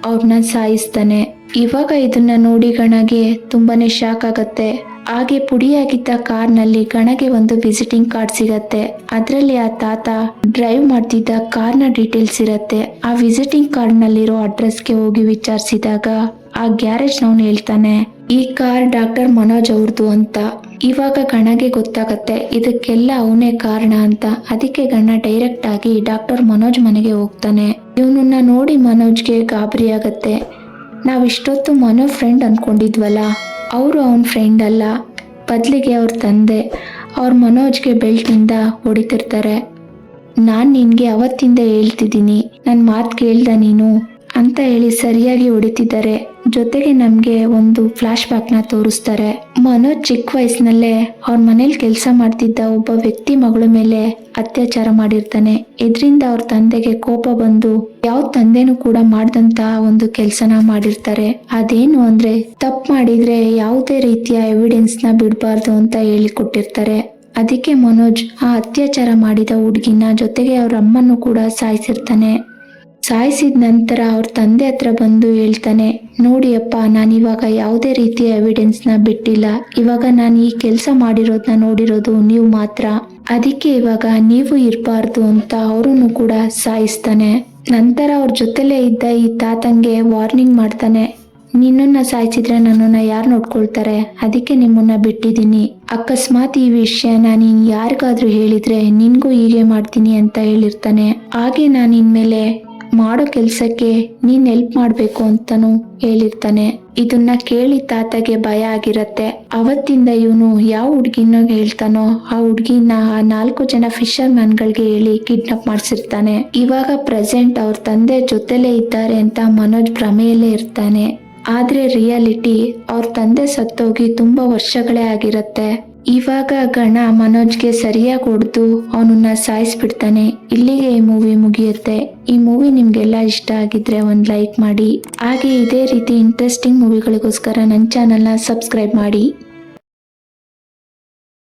ಅವ್ರನ್ನ ಸಾಯಿಸ್ತಾನೆ. ಇವಾಗ ಇದನ್ನ ನೋಡಿ ಗಣಗೆ ತುಂಬಾನೇ ಶಾಕ್ ಆಗತ್ತೆ. ಹಾಗೆ ಪುಡಿಯಾಗಿದ್ದ ಕಾರ್ ನಲ್ಲಿ ಗಣಗೆ ಒಂದು ವಿಸಿಟಿಂಗ್ ಕಾರ್ಡ್ ಸಿಗತ್ತೆ. ಅದ್ರಲ್ಲಿ ಆ ತಾತ ಡ್ರೈವ್ ಮಾಡ್ತಿದ್ದ ಕಾರ್ ನ ಡೀಟೇಲ್ಸ್ ಇರತ್ತೆ. ಆ ವಿಸಿಟಿಂಗ್ ಕಾರ್ಡ್ ನಲ್ಲಿರೋ ಅಡ್ರೆಸ್ಗೆ ಹೋಗಿ ವಿಚಾರಿಸಿದಾಗ ಆ ಗ್ಯಾರೇಜ್ ನವನು ಹೇಳ್ತಾನೆ, ಈ ಕಾರ್ ಡಾಕ್ಟರ್ ಮನೋಜ್ ಅವ್ರದ್ದು ಅಂತ. ಇವಾಗ ಗಣಗೆ ಗೊತ್ತಾಗತ್ತೆ ಇದಕ್ಕೆಲ್ಲ ಅವನೇ ಕಾರಣ ಅಂತ. ಅದಕ್ಕೆ ಗಣ ಡೈರೆಕ್ಟ್ ಆಗಿ ಡಾಕ್ಟರ್ ಮನೋಜ್ ಮನೆಗೆ ಹೋಗ್ತಾನೆ. ಇವನನ್ನ ನೋಡಿ ಮನೋಜ್ಗೆ ಗಾಬರಿ ಆಗತ್ತೆ. ನಾವಿಷ್ಟೊತ್ತು ಮನೋ ಫ್ರೆಂಡ್ ಅನ್ಕೊಂಡಿದ್ವಲ್ಲ, ಅವರು ಅವನ ಫ್ರೆಂಡ್ ಅಲ್ಲ, ಬದಲಿಗೆ ಅವ್ರ ತಂದೆ. ಅವ್ರ ಮನೋಜ್ಗೆ ಬೆಲ್ಟಿಂದ ಹೊಡಿತಿರ್ತಾರೆ. ನಾನು ನಿನ್ಗೆ ಅವತ್ತಿಂದ ಹೇಳ್ತಿದ್ದೀನಿ, ನನ್ನ ಮಾತು ಕೇಳ್ದ ನೀನು ಅಂತ ಹೇಳಿ ಸರಿಯಾಗಿ ಹೊಡಿತಿದ್ದಾರೆ. ಜೊತೆಗೆ ನಮ್ಗೆ ಒಂದು ಫ್ಲಾಶ್ ಬ್ಯಾಕ್ ನ ತೋರಿಸ್ತಾರೆ. ಮನೋಜ್ ಚಿಕ್ಕ ವಯಸ್ಸಿನಲ್ಲೇ ಅವ್ರ ಮನೇಲಿ ಕೆಲಸ ಮಾಡ್ತಿದ್ದ ಒಬ್ಬ ವ್ಯಕ್ತಿ ಮಗಳ ಮೇಲೆ ಅತ್ಯಾಚಾರ ಮಾಡಿರ್ತಾನೆ. ಇದರಿಂದ ಅವ್ರ ತಂದೆಗೆ ಕೋಪ ಬಂದು ಯಾವ ತಂದೆನೂ ಕೂಡ ಮಾಡ್ದಂತ ಒಂದು ಕೆಲ್ಸನ ಮಾಡಿರ್ತಾರೆ. ಅದೇನು ಅಂದ್ರೆ ತಪ್ಪು ಮಾಡಿದ್ರೆ ಯಾವುದೇ ರೀತಿಯ ಎವಿಡೆನ್ಸ್ ನ ಬಿಡಬಾರ್ದು ಅಂತ ಹೇಳಿಕೊಟ್ಟಿರ್ತಾರೆ. ಅದಕ್ಕೆ ಮನೋಜ್ ಆ ಅತ್ಯಾಚಾರ ಮಾಡಿದ ಹುಡುಗಿನ ಜೊತೆಗೆ ಅವ್ರ ಅಮ್ಮನ್ನು ಕೂಡ ಸಾಯಿಸಿರ್ತಾನೆ. ಸಾಯಿಸಿದ ನಂತರ ಅವ್ರ ತಂದೆ ಹತ್ರ ಬಂದು ಹೇಳ್ತಾನೆ, ನೋಡಿ ಅಪ್ಪ, ನಾನಿವಾಗ ಯಾವುದೇ ರೀತಿಯ ಎವಿಡೆನ್ಸ್ನ ಬಿಟ್ಟಿಲ್ಲ. ಇವಾಗ ನಾನು ಈ ಕೆಲಸ ಮಾಡಿರೋದನ್ನ ನೋಡಿರೋದು ನೀವು ಮಾತ್ರ. ಅದಕ್ಕೆ ಇವಾಗ ನೀವು ಇರಬಾರ್ದು ಅಂತ ಅವರನ್ನು ಕೂಡ ಸಾಯಿಸ್ತಾನೆ. ನಂತರ ಅವ್ರ ಜೊತೆಲೇ ಇದ್ದ ಈ ತಾತಂಗೆ ವಾರ್ನಿಂಗ್ ಮಾಡ್ತಾನೆ, ನಿನ್ನನ್ನ ಸಾಯಿಸಿದ್ರೆ ನನ್ನನ್ನ ಯಾರು ನೋಡ್ಕೊಳ್ತಾರೆ, ಅದಕ್ಕೆ ನಿಮ್ಮನ್ನ ಬಿಟ್ಟಿದ್ದೀನಿ. ಅಕಸ್ಮಾತ್ ಈ ವಿಷಯನ ನೀನ್ ಯಾರಿಗಾದ್ರೂ ಹೇಳಿದ್ರೆ ನಿನ್ಗೂ ಹೀಗೆ ಮಾಡ್ತೀನಿ ಅಂತ ಹೇಳಿರ್ತಾನೆ. ಹಾಗೆ ನಾನು ಇನ್ಮೇಲೆ ಮಾಡೋ ಕೆಲ್ಸಕ್ಕೆ ನೀನ್ ಹೆಲ್ಪ್ ಮಾಡ್ಬೇಕು ಅಂತಾನು ಹೇಳಿರ್ತಾನೆ. ಇದನ್ನ ಕೇಳಿ ತಾತಗೆ ಭಯ ಆಗಿರತ್ತೆ. ಅವತ್ತಿಂದ ಇವನು ಯಾವ ಹುಡ್ಗಿನ ಹೇಳ್ತಾನೋ ಆ ಹುಡ್ಗಿನ ಆ 4 ಜನ ಫಿಶರ್ ಮ್ಯಾನ್ಗಳಿಗೆ ಹೇಳಿ ಕಿಡ್ನಾಪ್ ಮಾಡಿಸಿರ್ತಾನೆ. ಇವಾಗ ಪ್ರೆಸೆಂಟ್ ಅವ್ರ ತಂದೆ ಜೊತೆಲೇ ಇದ್ದಾರೆ ಅಂತ ಮನೋಜ್ ಭ್ರಮೆಯಲ್ಲೇ ಇರ್ತಾನೆ. ಆದ್ರೆ ರಿಯಾಲಿಟಿ ಅವ್ರ ತಂದೆ ಸತ್ತೋಗಿ ತುಂಬಾ ವರ್ಷಗಳೇ ಆಗಿರತ್ತೆ. ಇವಾಗ ಗಣ ಮನೋಜ್ಗೆ ಸರಿಯಾಗಿ ಹೊಡೆದು ಅವನನ್ನ ಸಾಯಿಸ್ಬಿಡ್ತಾನೆ. ಇಲ್ಲಿಗೆ ಈ ಮೂವಿ ಮುಗಿಯುತ್ತೆ. ಈ ಮೂವಿ ನಿಮ್ಗೆಲ್ಲ ಇಷ್ಟ ಆಗಿದ್ರೆ ಒಂದು ಲೈಕ್ ಮಾಡಿ. ಹಾಗೆ ಇದೇ ರೀತಿ ಇಂಟ್ರೆಸ್ಟಿಂಗ್ ಮೂವಿಗಳಿಗೋಸ್ಕರ ನನ್ನ ಚಾನಲ್ನ ಸಬ್ಸ್ಕ್ರೈಬ್ ಮಾಡಿ.